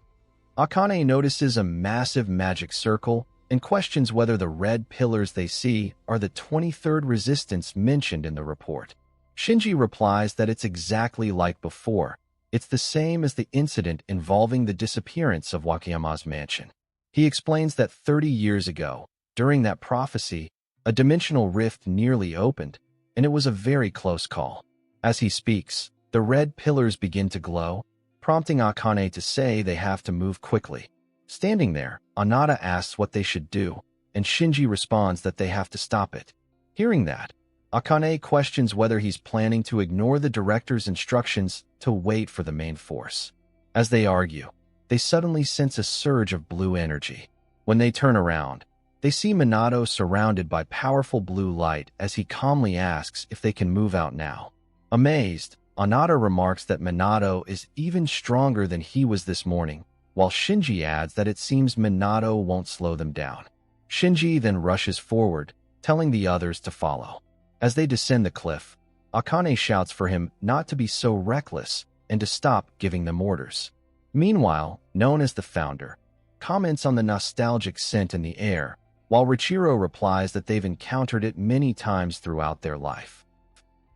Akane notices a massive magic circle and questions whether the red pillars they see are the 23rd resistance mentioned in the report. Shinji replies that it's exactly like before. It's the same as the incident involving the disappearance of Wakayama's mansion. He explains that 30 years ago, during that prophecy, a dimensional rift nearly opened, and it was a very close call. As he speaks, the red pillars begin to glow, prompting Akane to say they have to move quickly. Standing there, Anata asks what they should do, and Shinji responds that they have to stop it. Hearing that, Akane questions whether he's planning to ignore the director's instructions to wait for the main force. As they argue, they suddenly sense a surge of blue energy. When they turn around, they see Minato surrounded by powerful blue light as he calmly asks if they can move out now. Amazed, Anata remarks that Minato is even stronger than he was this morning, while Shinji adds that it seems Minato won't slow them down. Shinji then rushes forward, telling the others to follow. As they descend the cliff, Akane shouts for him not to be so reckless and to stop giving them orders. Meanwhile, known as the Founder, comments on the nostalgic scent in the air, while Richiro replies that they've encountered it many times throughout their life.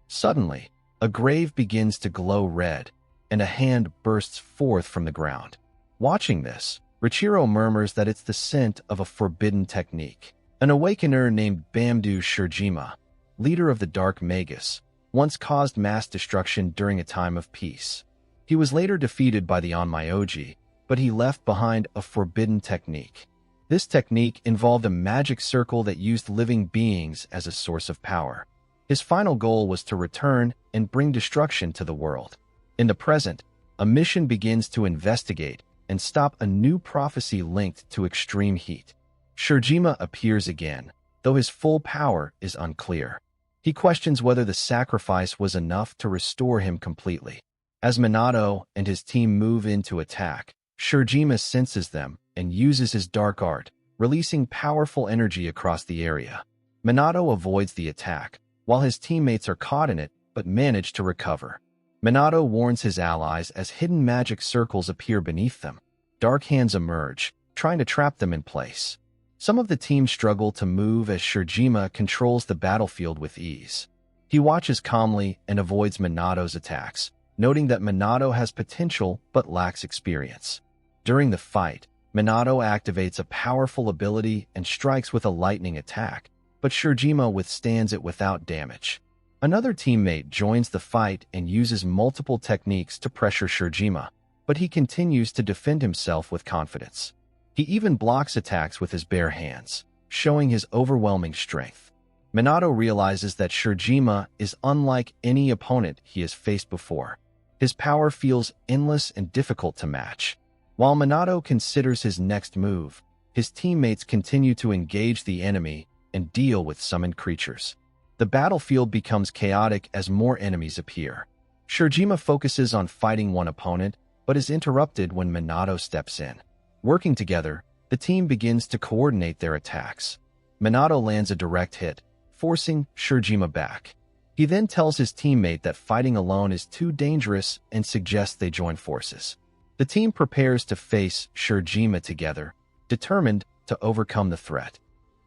Suddenly, a grave begins to glow red, and a hand bursts forth from the ground. Watching this, Richiro murmurs that it's the scent of a forbidden technique. An awakener named Bamdu Shirjima, leader of the Dark Magus, once caused mass destruction during a time of peace. He was later defeated by the Onmyoji, but he left behind a forbidden technique. This technique involved a magic circle that used living beings as a source of power. His final goal was to return and bring destruction to the world. In the present, a mission begins to investigate and stop a new prophecy linked to extreme heat. Shirjima appears again, though his full power is unclear. He questions whether the sacrifice was enough to restore him completely. As Minato and his team move in to attack, Shirjima senses them and uses his dark art, releasing powerful energy across the area. Minato avoids the attack, while his teammates are caught in it but manage to recover. Minato warns his allies as hidden magic circles appear beneath them. Dark hands emerge, trying to trap them in place. Some of the team struggle to move as Shirjima controls the battlefield with ease. He watches calmly and avoids Minato's attacks, noting that Minato has potential but lacks experience. During the fight, Minato activates a powerful ability and strikes with a lightning attack, but Shirjima withstands it without damage. Another teammate joins the fight and uses multiple techniques to pressure Shirjima, but he continues to defend himself with confidence. He even blocks attacks with his bare hands, showing his overwhelming strength. Minato realizes that Shirjima is unlike any opponent he has faced before. His power feels endless and difficult to match. While Minato considers his next move, his teammates continue to engage the enemy and deal with summoned creatures. The battlefield becomes chaotic as more enemies appear. Shirjima focuses on fighting one opponent, but is interrupted when Minato steps in. Working together, the team begins to coordinate their attacks. Minato lands a direct hit, forcing Shirjima back. He then tells his teammate that fighting alone is too dangerous and suggests they join forces. The team prepares to face Shirjima together, determined to overcome the threat.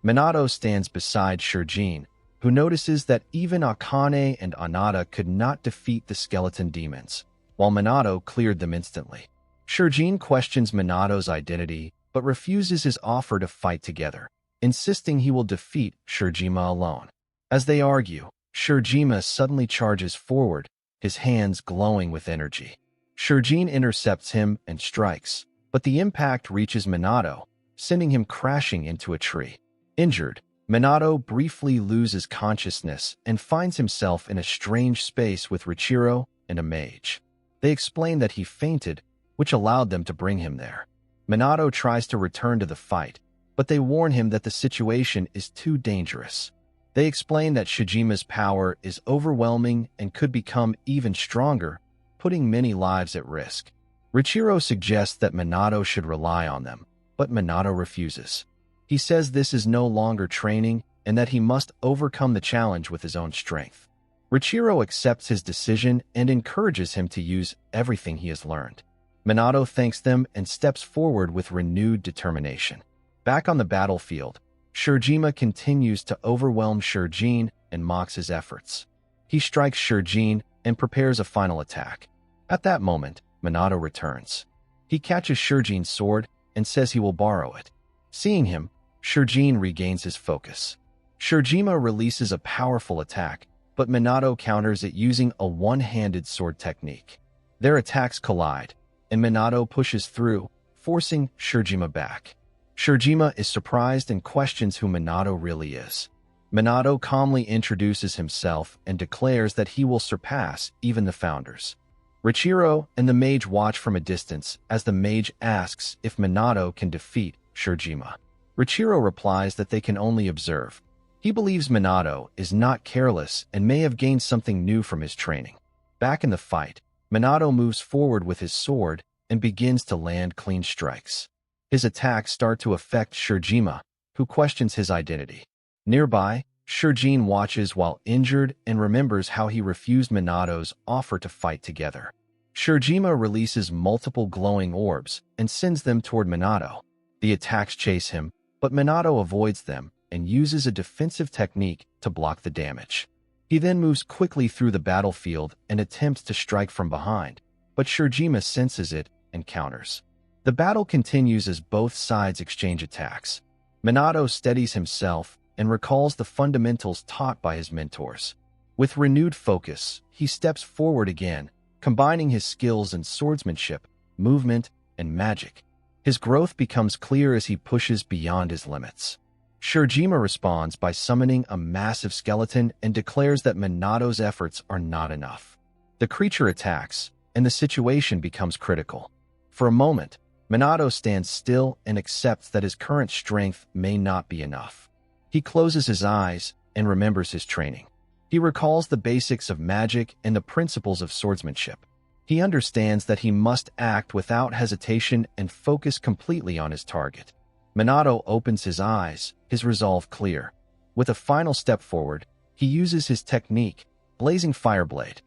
Minato stands beside Shirjin, who notices that even Akane and Anata could not defeat the skeleton demons, while Minato cleared them instantly. Shirjin questions Minato's identity, but refuses his offer to fight together, insisting he will defeat Shirjima alone. As they argue, Shirjima suddenly charges forward, his hands glowing with energy. Shirjin intercepts him and strikes, but the impact reaches Minato, sending him crashing into a tree. Injured, Minato briefly loses consciousness and finds himself in a strange space with Richiro and a mage. They explain that he fainted, which allowed them to bring him there. Minato tries to return to the fight, but they warn him that the situation is too dangerous. They explain that Shijima's power is overwhelming and could become even stronger, putting many lives at risk. Richiro suggests that Minato should rely on them, but Minato refuses. He says this is no longer training and that he must overcome the challenge with his own strength. Richiro accepts his decision and encourages him to use everything he has learned. Minato thanks them and steps forward with renewed determination. Back on the battlefield, Shirjima continues to overwhelm Shirjin and mocks his efforts. He strikes Shirjin and prepares a final attack. At that moment, Minato returns. He catches Shirjin's sword and says he will borrow it. Seeing him, Shirjin regains his focus. Shirjima releases a powerful attack, but Minato counters it using a one-handed sword technique. Their attacks collide, and Minato pushes through, forcing Shirjima back. Shirjima is surprised and questions who Minato really is. Minato calmly introduces himself and declares that he will surpass even the founders. Richiro and the mage watch from a distance as the mage asks if Minato can defeat Shirjima. Richiro replies that they can only observe. He believes Minato is not careless and may have gained something new from his training. Back in the fight, Minato moves forward with his sword and begins to land clean strikes. His attacks start to affect Shirjima, who questions his identity. Nearby, Shirjin watches while injured and remembers how he refused Minato's offer to fight together. Shirjima releases multiple glowing orbs and sends them toward Minato. The attacks chase him, but Minato avoids them and uses a defensive technique to block the damage. He then moves quickly through the battlefield and attempts to strike from behind, but Shirjima senses it and counters. The battle continues as both sides exchange attacks. Minato steadies himself and recalls the fundamentals taught by his mentors. With renewed focus, he steps forward again, combining his skills in swordsmanship, movement, and magic. His growth becomes clear as he pushes beyond his limits. Shirjima responds by summoning a massive skeleton and declares that Minato's efforts are not enough. The creature attacks, and the situation becomes critical. For a moment, Minato stands still and accepts that his current strength may not be enough. He closes his eyes and remembers his training. He recalls the basics of magic and the principles of swordsmanship. He understands that he must act without hesitation and focus completely on his target. Minato opens his eyes, his resolve clear. With a final step forward, he uses his technique, Blazing Fireblade.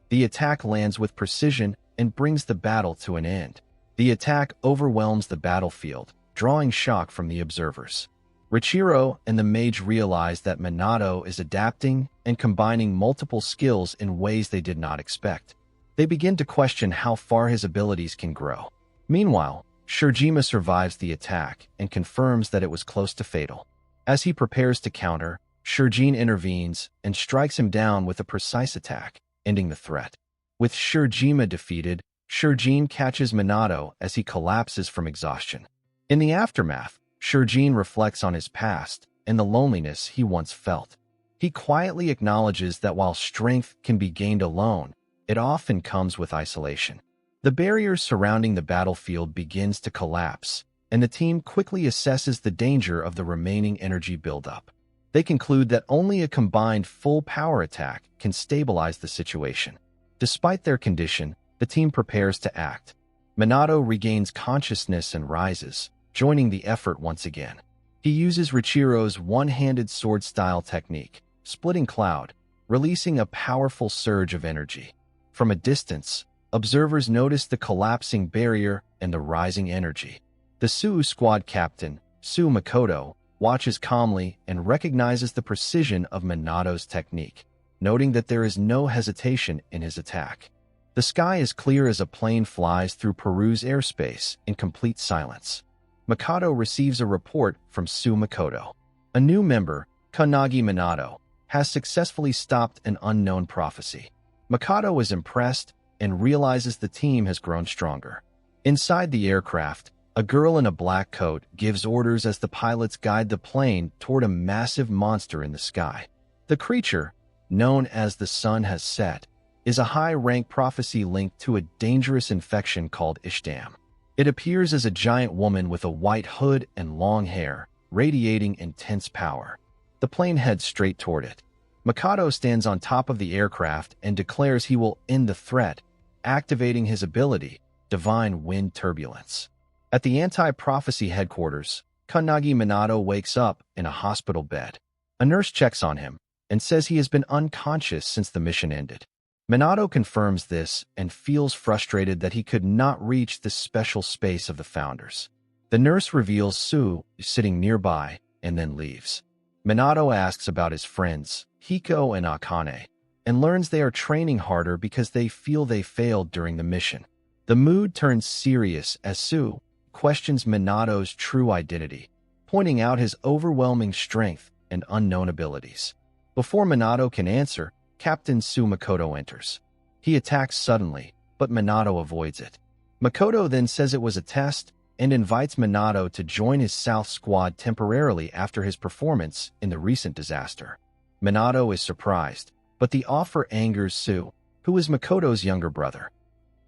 The attack lands with precision and brings the battle to an end. The attack overwhelms the battlefield, drawing shock from the observers. Richiro and the mage realize that Minato is adapting and combining multiple skills in ways they did not expect. They begin to question how far his abilities can grow. Meanwhile, Shirjima survives the attack and confirms that it was close to fatal. As he prepares to counter, Shirjin intervenes and strikes him down with a precise attack, ending the threat. With Shirjima defeated, Shirjin catches Minato as he collapses from exhaustion. In the aftermath, Shirjin reflects on his past and the loneliness he once felt. He quietly acknowledges that while strength can be gained alone, it often comes with isolation. The barrier surrounding the battlefield begins to collapse, and the team quickly assesses the danger of the remaining energy buildup. They conclude that only a combined full power attack can stabilize the situation. Despite their condition, the team prepares to act. Minato regains consciousness and rises, joining the effort once again. He uses Richiro's one-handed sword-style technique, Splitting Cloud, releasing a powerful surge of energy. From a distance, observers notice the collapsing barrier and the rising energy. The Suu squad captain, Suu Makoto, watches calmly and recognizes the precision of Minato's technique, noting that there is no hesitation in his attack. The sky is clear as a plane flies through Peru's airspace in complete silence. Makoto receives a report from Suu Makoto. A new member, Kanagi Minato, has successfully stopped an unknown prophecy. Makoto is impressed and realizes the team has grown stronger. Inside the aircraft, a girl in a black coat gives orders as the pilots guide the plane toward a massive monster in the sky. The creature, known as the Sun Has Set, is a high-rank prophecy linked to a dangerous infection called Ishdam. It appears as a giant woman with a white hood and long hair, radiating intense power. The plane heads straight toward it. Makoto stands on top of the aircraft and declares he will end the threat, activating his ability, Divine Wind Turbulence. At the anti-prophecy headquarters, Kunnagi Minato wakes up in a hospital bed. A nurse checks on him and says he has been unconscious since the mission ended. Minato confirms this and feels frustrated that he could not reach the special space of the founders. The nurse reveals Su is sitting nearby and then leaves. Minato asks about his friends, Hiko and Akane, and learns they are training harder because they feel they failed during the mission. The mood turns serious as Su questions Minato's true identity, pointing out his overwhelming strength and unknown abilities. Before Minato can answer, Captain Su Makoto enters. He attacks suddenly, but Minato avoids it. Makoto then says it was a test and invites Minato to join his South Squad temporarily after his performance in the recent disaster. Minato is surprised, but the offer angers Su, who is Makoto's younger brother.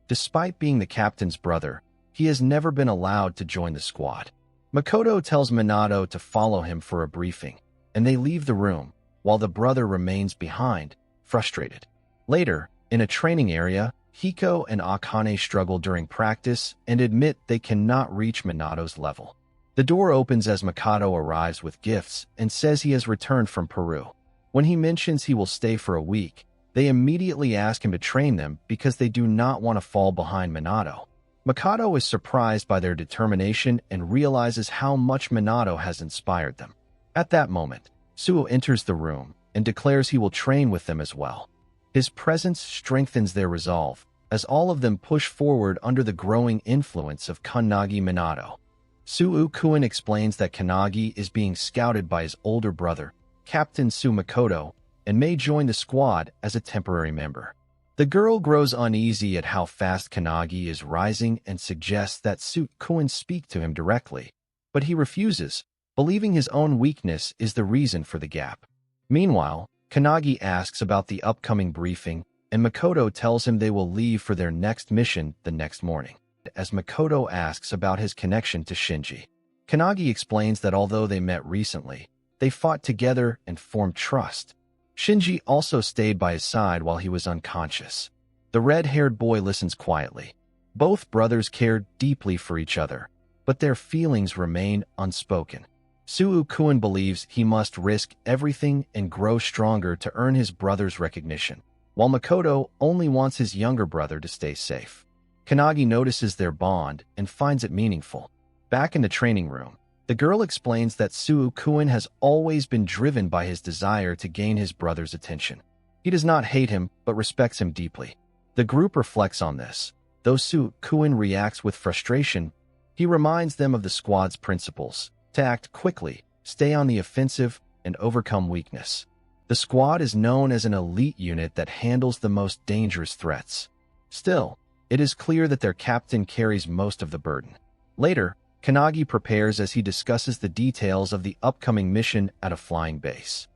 Despite being the captain's brother, he has never been allowed to join the squad. Makoto tells Minato to follow him for a briefing, and they leave the room, while the brother remains behind, frustrated. Later, in a training area, Hiko and Akane struggle during practice and admit they cannot reach Minato's level. The door opens as Makoto arrives with gifts and says he has returned from Peru. When he mentions he will stay for a week, they immediately ask him to train them because they do not want to fall behind Minato. Makoto is surprised by their determination and realizes how much Minato has inspired them. At that moment, Suo enters the room and declares he will train with them as well. His presence strengthens their resolve, as all of them push forward under the growing influence of Kunnagi Minato. Su'ukuin explains that Kunnagi is being scouted by his older brother, Captain Su Makoto, and may join the squad as a temporary member. The girl grows uneasy at how fast Kunnagi is rising and suggests that Su'ukuin speak to him directly, but he refuses, believing his own weakness is the reason for the gap. Meanwhile, Kunnagi asks about the upcoming briefing, and Makoto tells him they will leave for their next mission the next morning. As Makoto asks about his connection to Shinji, Kunnagi explains that although they met recently, they fought together and formed trust. Shinji also stayed by his side while he was unconscious. The red-haired boy listens quietly. Both brothers cared deeply for each other, but their feelings remain unspoken. Su'ukuin believes he must risk everything and grow stronger to earn his brother's recognition, while Makoto only wants his younger brother to stay safe. Kunnagi notices their bond and finds it meaningful. Back in the training room, the girl explains that Su'ukuin has always been driven by his desire to gain his brother's attention. He does not hate him, but respects him deeply. The group reflects on this. Though Su'ukuin reacts with frustration, he reminds them of the squad's principles: to act quickly, stay on the offensive, and overcome weakness. The squad is known as an elite unit that handles the most dangerous threats. Still, it is clear that their captain carries most of the burden. Later, Kunnagi prepares as he discusses the details of the upcoming mission at a flying base.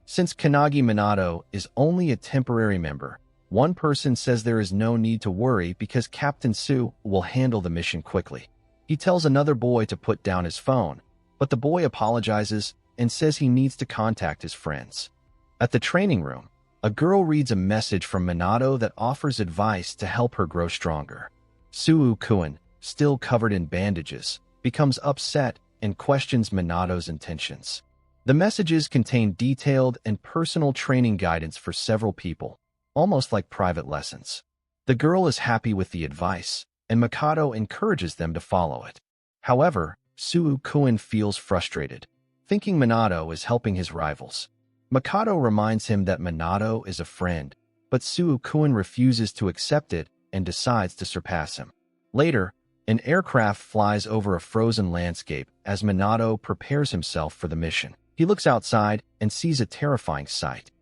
Since Kunnagi Minato is only a temporary member, one person says there is no need to worry because Captain Su will handle the mission quickly. He tells another boy to put down his phone, but the boy apologizes and says he needs to contact his friends. At the training room, a girl reads a message from Minato that offers advice to help her grow stronger. Su'ukuin, still covered in bandages, becomes upset and questions Minato's intentions. The messages contain detailed and personal training guidance for several people, almost like private lessons. The girl is happy with the advice, and Makoto encourages them to follow it. However, Su'ukuin feels frustrated, thinking Minato is helping his rivals. Makoto reminds him that Minato is a friend, but Su'ukuin refuses to accept it and decides to surpass him. Later, an aircraft flies over a frozen landscape as Minato prepares himself for the mission. He looks outside and sees a terrifying sight.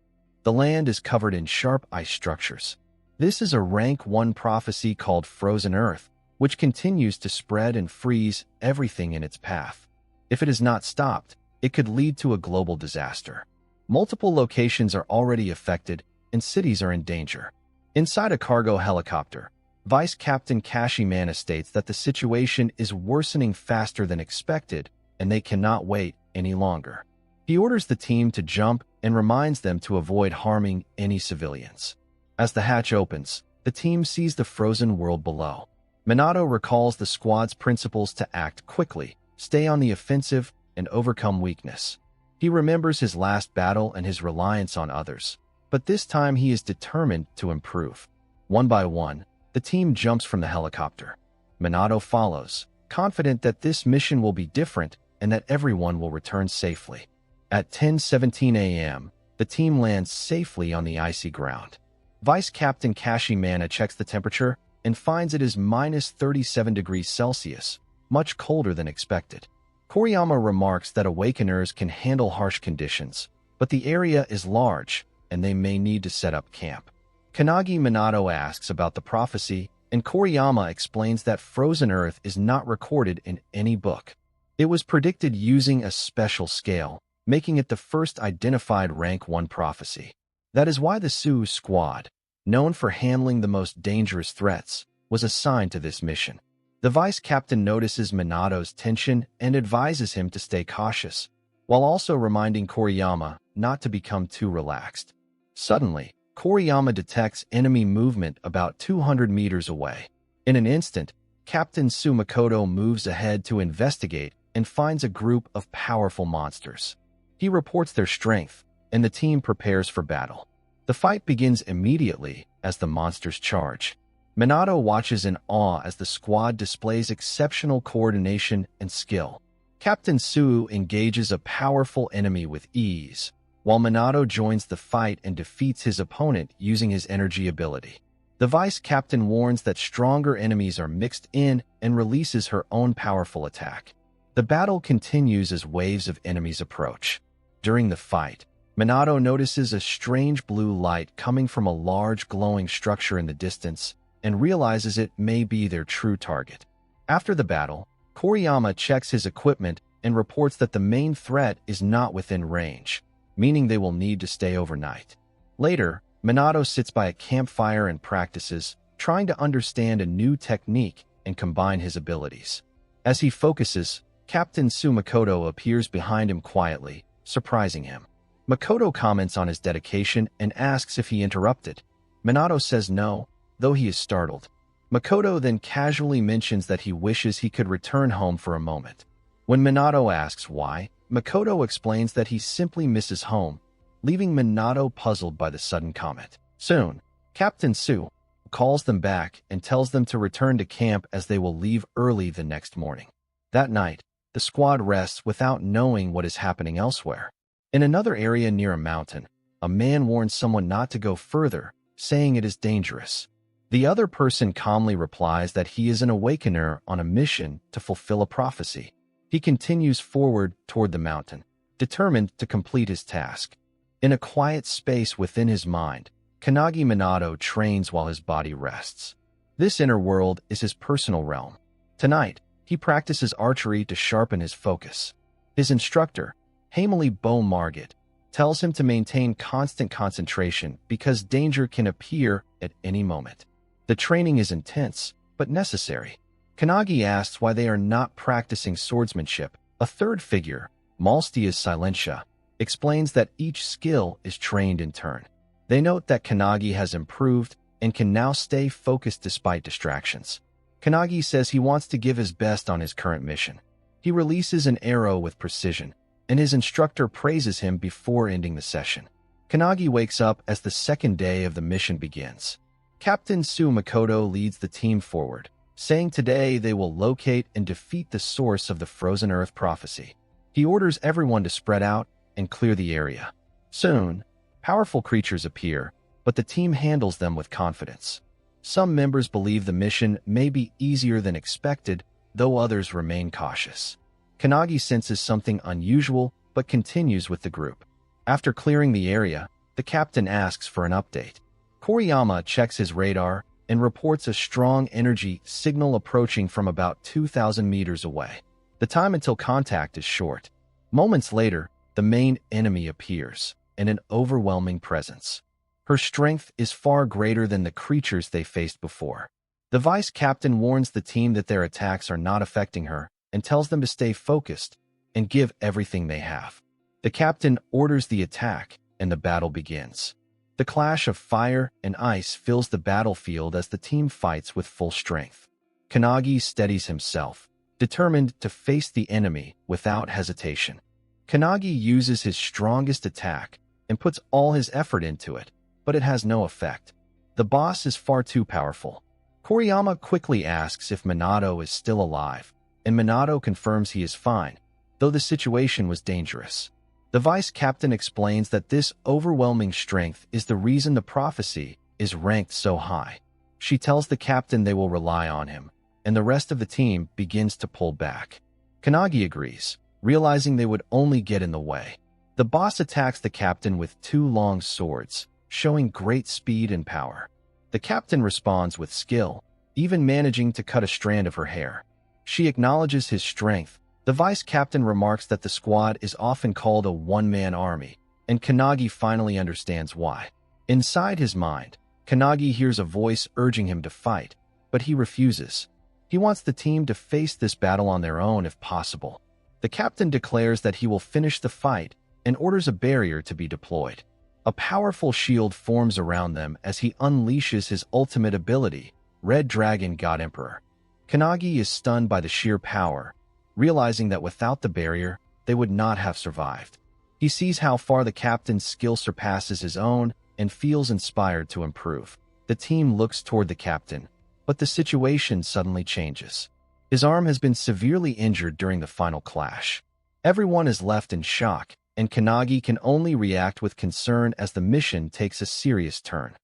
The land is covered in sharp ice structures. This is a rank 1 prophecy called Frozen Earth, which continues to spread and freeze everything in its path. If it is not stopped, it could lead to a global disaster. Multiple locations are already affected, and cities are in danger. Inside a cargo helicopter, Vice Captain Kashiman states that the situation is worsening faster than expected, and they cannot wait any longer. He orders the team to jump and reminds them to avoid harming any civilians. As the hatch opens, the team sees the frozen world below. Minato recalls the squad's principles to act quickly, stay on the offensive, and overcome weakness. He remembers his last battle and his reliance on others, but this time he is determined to improve. One by one, the team jumps from the helicopter. Minato follows, confident that this mission will be different and that everyone will return safely. At 10:17 a.m., the team lands safely on the icy ground. Vice Captain Kashimana checks the temperature and finds it is minus 37 degrees Celsius, much colder than expected. Koriyama remarks that awakeners can handle harsh conditions, but the area is large and they may need to set up camp. Kanagi Minato asks about the prophecy, and Koriyama explains that frozen earth is not recorded in any book. It was predicted using a special scale, making it the first identified rank 1 prophecy. That is why the Sioux squad, known for handling the most dangerous threats, was assigned to this mission. The vice captain notices Minato's tension and advises him to stay cautious, while also reminding Koriyama not to become too relaxed. Suddenly, Koriyama detects enemy movement about 200 meters away. In an instant, Captain Sumakoto moves ahead to investigate and finds a group of powerful monsters. He reports their strength, and the team prepares for battle. The fight begins immediately as the monsters charge. Minato watches in awe as the squad displays exceptional coordination and skill. Captain Sue engages a powerful enemy with ease, while Minato joins the fight and defeats his opponent using his energy ability. The vice captain warns that stronger enemies are mixed in and releases her own powerful attack. The battle continues as waves of enemies approach. During the fight, Minato notices a strange blue light coming from a large glowing structure in the distance and realizes it may be their true target. After the battle, Koriyama checks his equipment and reports that the main threat is not within range, meaning they will need to stay overnight. Later, Minato sits by a campfire and practices, trying to understand a new technique and combine his abilities. As he focuses, Captain Sumakoto appears behind him quietly, surprising him. Makoto comments on his dedication and asks if he interrupted. Minato says no, though he is startled. Makoto then casually mentions that he wishes he could return home for a moment. When Minato asks why, Makoto explains that he simply misses home, leaving Minato puzzled by the sudden comment. Soon, Captain Sue calls them back and tells them to return to camp as they will leave early the next morning. That night, the squad rests without knowing what is happening elsewhere. In another area near a mountain, a man warns someone not to go further, saying it is dangerous. The other person calmly replies that he is an awakener on a mission to fulfill a prophecy. He continues forward toward the mountain, determined to complete his task. In a quiet space within his mind, Kanagi Minato trains while his body rests. This inner world is his personal realm. Tonight, he practices archery to sharpen his focus. His instructor, Hamely Bo Margit, tells him to maintain constant concentration because danger can appear at any moment. The training is intense, but necessary. Kanagi asks why they are not practicing swordsmanship. A third figure, Malstia's Silentia, explains that each skill is trained in turn. They note that Kanagi has improved and can now stay focused despite distractions. Kanagi says he wants to give his best on his current mission. He releases an arrow with precision, and his instructor praises him before ending the session. Kanagi wakes up as the second day of the mission begins. Captain Sumakoto leads the team forward, saying today they will locate and defeat the source of the Frozen Earth prophecy. He orders everyone to spread out and clear the area. Soon, powerful creatures appear, but the team handles them with confidence. Some members believe the mission may be easier than expected, though others remain cautious. Kanagi senses something unusual, but continues with the group. After clearing the area, the captain asks for an update. Koriyama checks his radar and reports a strong energy signal approaching from about 2,000 meters away. The time until contact is short. Moments later, the main enemy appears, in an overwhelming presence. Her strength is far greater than the creatures they faced before. The vice captain warns the team that their attacks are not affecting her and tells them to stay focused and give everything they have. The captain orders the attack, and the battle begins. The clash of fire and ice fills the battlefield as the team fights with full strength. Kannagi steadies himself, determined to face the enemy without hesitation. Kannagi uses his strongest attack and puts all his effort into it, but it has no effect. The boss is far too powerful. Koriyama quickly asks if Minato is still alive, and Minato confirms he is fine, though the situation was dangerous. The vice captain explains that this overwhelming strength is the reason the prophecy is ranked so high. She tells the captain they will rely on him, and the rest of the team begins to pull back. Kannagi agrees, realizing they would only get in the way. The boss attacks the captain with 2 long swords, showing great speed and power. The captain responds with skill, even managing to cut a strand of her hair. She acknowledges his strength. The vice captain remarks that the squad is often called a one-man army, and Kannagi finally understands why. Inside his mind, Kannagi hears a voice urging him to fight, but he refuses. He wants the team to face this battle on their own if possible. The captain declares that he will finish the fight and orders a barrier to be deployed. A powerful shield forms around them as he unleashes his ultimate ability, Red Dragon God Emperor. Kannagi is stunned by the sheer power, realizing that without the barrier, they would not have survived. He sees how far the captain's skill surpasses his own and feels inspired to improve. The team looks toward the captain, but the situation suddenly changes. His arm has been severely injured during the final clash. Everyone is left in shock, and Kannagi can only react with concern as the mission takes a serious turn.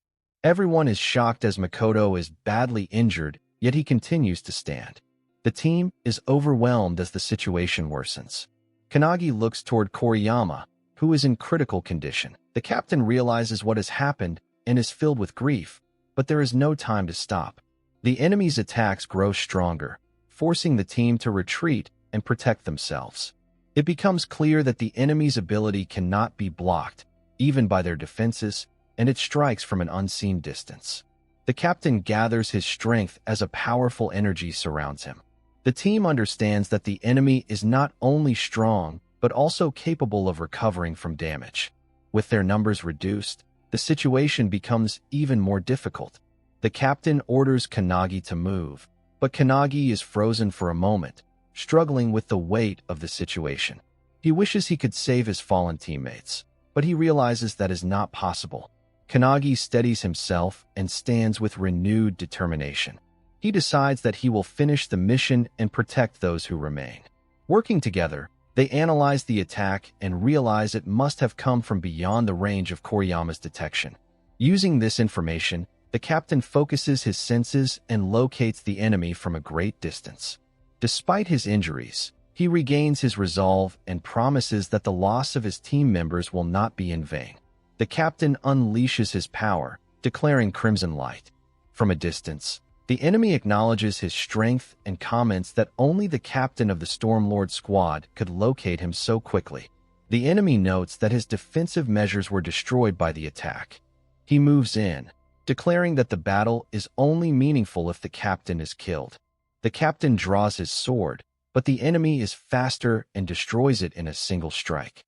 Everyone is shocked as Makoto is badly injured, yet he continues to stand. The team is overwhelmed as the situation worsens. Kannagi looks toward Koriyama, who is in critical condition. The captain realizes what has happened and is filled with grief, but there is no time to stop. The enemy's attacks grow stronger, forcing the team to retreat and protect themselves. It becomes clear that the enemy's ability cannot be blocked, even by their defenses, and it strikes from an unseen distance. The captain gathers his strength as a powerful energy surrounds him. The team understands that the enemy is not only strong, but also capable of recovering from damage. With their numbers reduced, the situation becomes even more difficult. The captain orders Kannagi to move, but Kannagi is frozen for a moment, struggling with the weight of the situation. He wishes he could save his fallen teammates, but he realizes that is not possible. Kannagi steadies himself and stands with renewed determination. He decides that he will finish the mission and protect those who remain. Working together, they analyze the attack and realize it must have come from beyond the range of Koriyama's detection. Using this information, the captain focuses his senses and locates the enemy from a great distance. Despite his injuries, he regains his resolve and promises that the loss of his team members will not be in vain. The captain unleashes his power, declaring Crimson Light. From a distance, the enemy acknowledges his strength and comments that only the captain of the Stormlord squad could locate him so quickly. The enemy notes that his defensive measures were destroyed by the attack. He moves in, declaring that the battle is only meaningful if the captain is killed. The captain draws his sword, but the enemy is faster and destroys it in a single strike.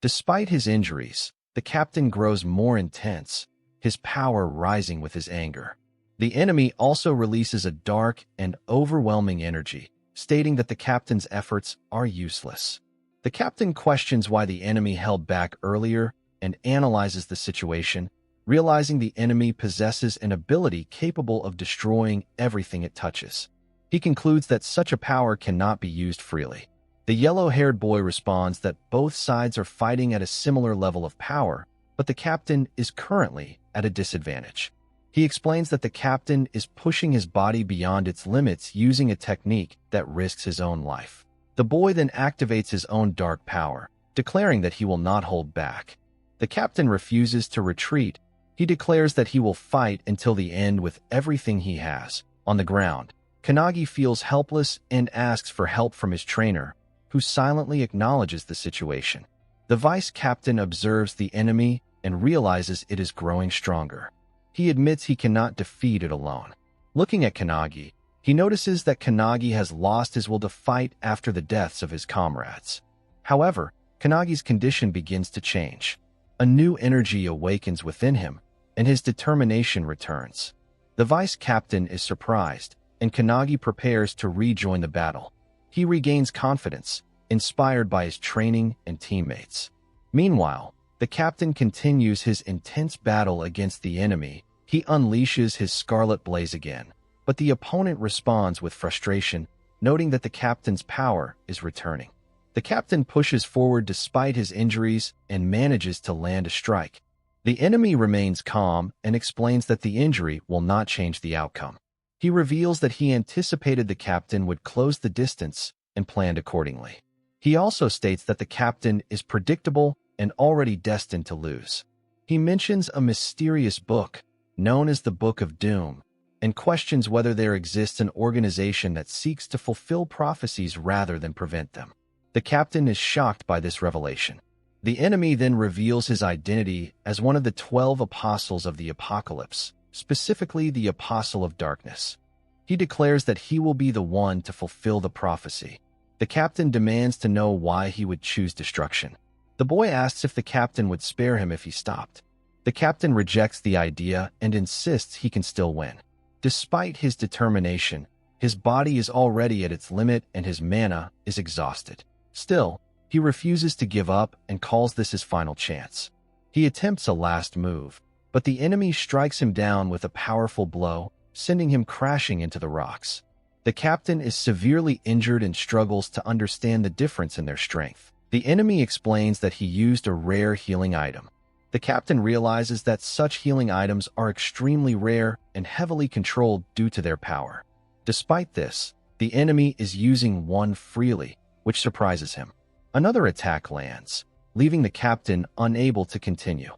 Despite his injuries, the captain grows more intense, his power rising with his anger. The enemy also releases a dark and overwhelming energy, stating that the captain's efforts are useless. The captain questions why the enemy held back earlier and analyzes the situation, realizing the enemy possesses an ability capable of destroying everything it touches. He concludes that such a power cannot be used freely. The yellow-haired boy responds that both sides are fighting at a similar level of power, but the captain is currently at a disadvantage. He explains that the captain is pushing his body beyond its limits using a technique that risks his own life. The boy then activates his own dark power, declaring that he will not hold back. The captain refuses to retreat. He declares that he will fight until the end with everything he has. On the ground, Kannagi feels helpless and asks for help from his trainer, who silently acknowledges the situation. The vice captain observes the enemy and realizes it is growing stronger. He admits he cannot defeat it alone. Looking at Kannagi, he notices that Kannagi has lost his will to fight after the deaths of his comrades. However, Kanagi's condition begins to change. A new energy awakens within him, and his determination returns. The vice captain is surprised, and Kanagi prepares to rejoin the battle. He regains confidence, inspired by his training and teammates. Meanwhile, the captain continues his intense battle against the enemy. He unleashes his scarlet blaze again, but the opponent responds with frustration, noting that the captain's power is returning. The captain pushes forward despite his injuries and manages to land a strike. The enemy remains calm and explains that the injury will not change the outcome. He reveals that he anticipated the captain would close the distance and planned accordingly. He also states that the captain is predictable and already destined to lose. He mentions a mysterious book, known as the Book of Doom, and questions whether there exists an organization that seeks to fulfill prophecies rather than prevent them. The captain is shocked by this revelation. The enemy then reveals his identity as one of the 12 apostles of the apocalypse, specifically the Apostle of Darkness. He declares that he will be the one to fulfill the prophecy. The captain demands to know why he would choose destruction. The boy asks if the captain would spare him if he stopped. The captain rejects the idea and insists he can still win. Despite his determination, his body is already at its limit and his mana is exhausted. Still, he refuses to give up and calls this his final chance. He attempts a last move, but the enemy strikes him down with a powerful blow, sending him crashing into the rocks. The captain is severely injured and struggles to understand the difference in their strength. The enemy explains that he used a rare healing item. The captain realizes that such healing items are extremely rare and heavily controlled due to their power. Despite this, the enemy is using one freely, which surprises him. Another attack lands, leaving the captain unable to continue.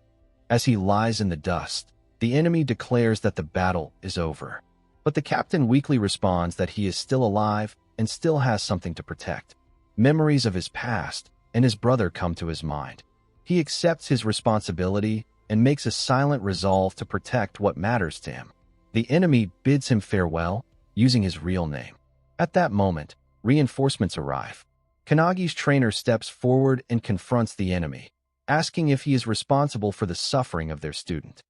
As he lies in the dust, the enemy declares that the battle is over. But the captain weakly responds that he is still alive and still has something to protect. Memories of his past and his brother come to his mind. He accepts his responsibility and makes a silent resolve to protect what matters to him. The enemy bids him farewell, using his real name. At that moment, reinforcements arrive. Kanagi's trainer steps forward and confronts the enemy, asking if he is responsible for the suffering of their student.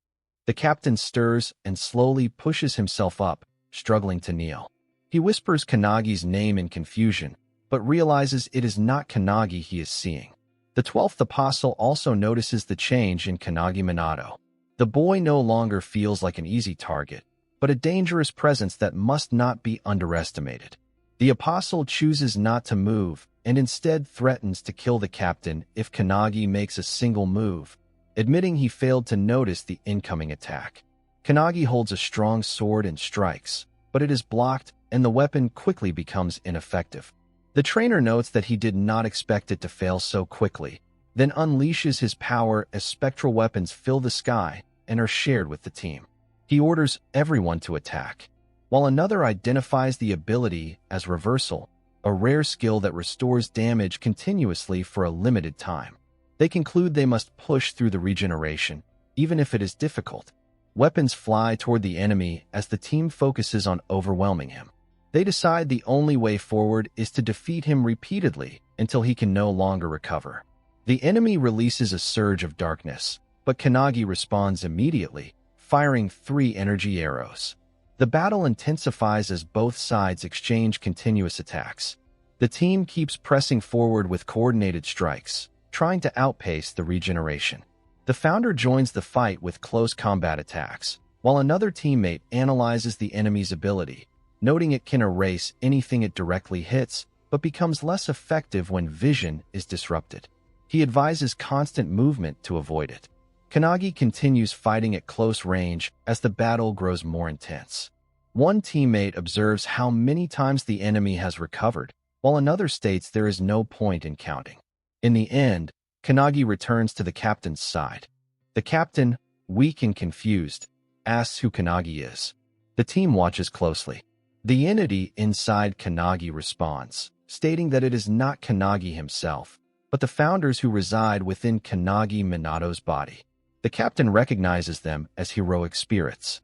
The captain stirs and slowly pushes himself up, struggling to kneel. He whispers Kanagi's name in confusion, but realizes it is not Kanagi he is seeing. The 12th apostle also notices the change in Kanagi Minato. The boy no longer feels like an easy target, but a dangerous presence that must not be underestimated. The apostle chooses not to move and instead threatens to kill the captain if Kanagi makes a single move, admitting he failed to notice the incoming attack. Kanagi holds a strong sword and strikes, but it is blocked and the weapon quickly becomes ineffective. The trainer notes that he did not expect it to fail so quickly, then unleashes his power as spectral weapons fill the sky and are shared with the team. He orders everyone to attack, while another identifies the ability as reversal, a rare skill that restores damage continuously for a limited time. They conclude they must push through the regeneration, even if it is difficult. Weapons fly toward the enemy as the team focuses on overwhelming him. They decide the only way forward is to defeat him repeatedly until he can no longer recover. The enemy releases a surge of darkness, but Kanagi responds immediately, firing 3 energy arrows. The battle intensifies as both sides exchange continuous attacks. The team keeps pressing forward with coordinated strikes, trying to outpace the regeneration. The founder joins the fight with close combat attacks, while another teammate analyzes the enemy's ability, noting it can erase anything it directly hits, but becomes less effective when vision is disrupted. He advises constant movement to avoid it. Kanagi continues fighting at close range as the battle grows more intense. One teammate observes how many times the enemy has recovered, while another states there is no point in counting. In the end, Kanagi returns to the captain's side. The captain, weak and confused, asks who Kanagi is. The team watches closely. The entity inside Kanagi responds, stating that it is not Kanagi himself, but the founders who reside within Kanagi Minato's body. The captain recognizes them as heroic spirits.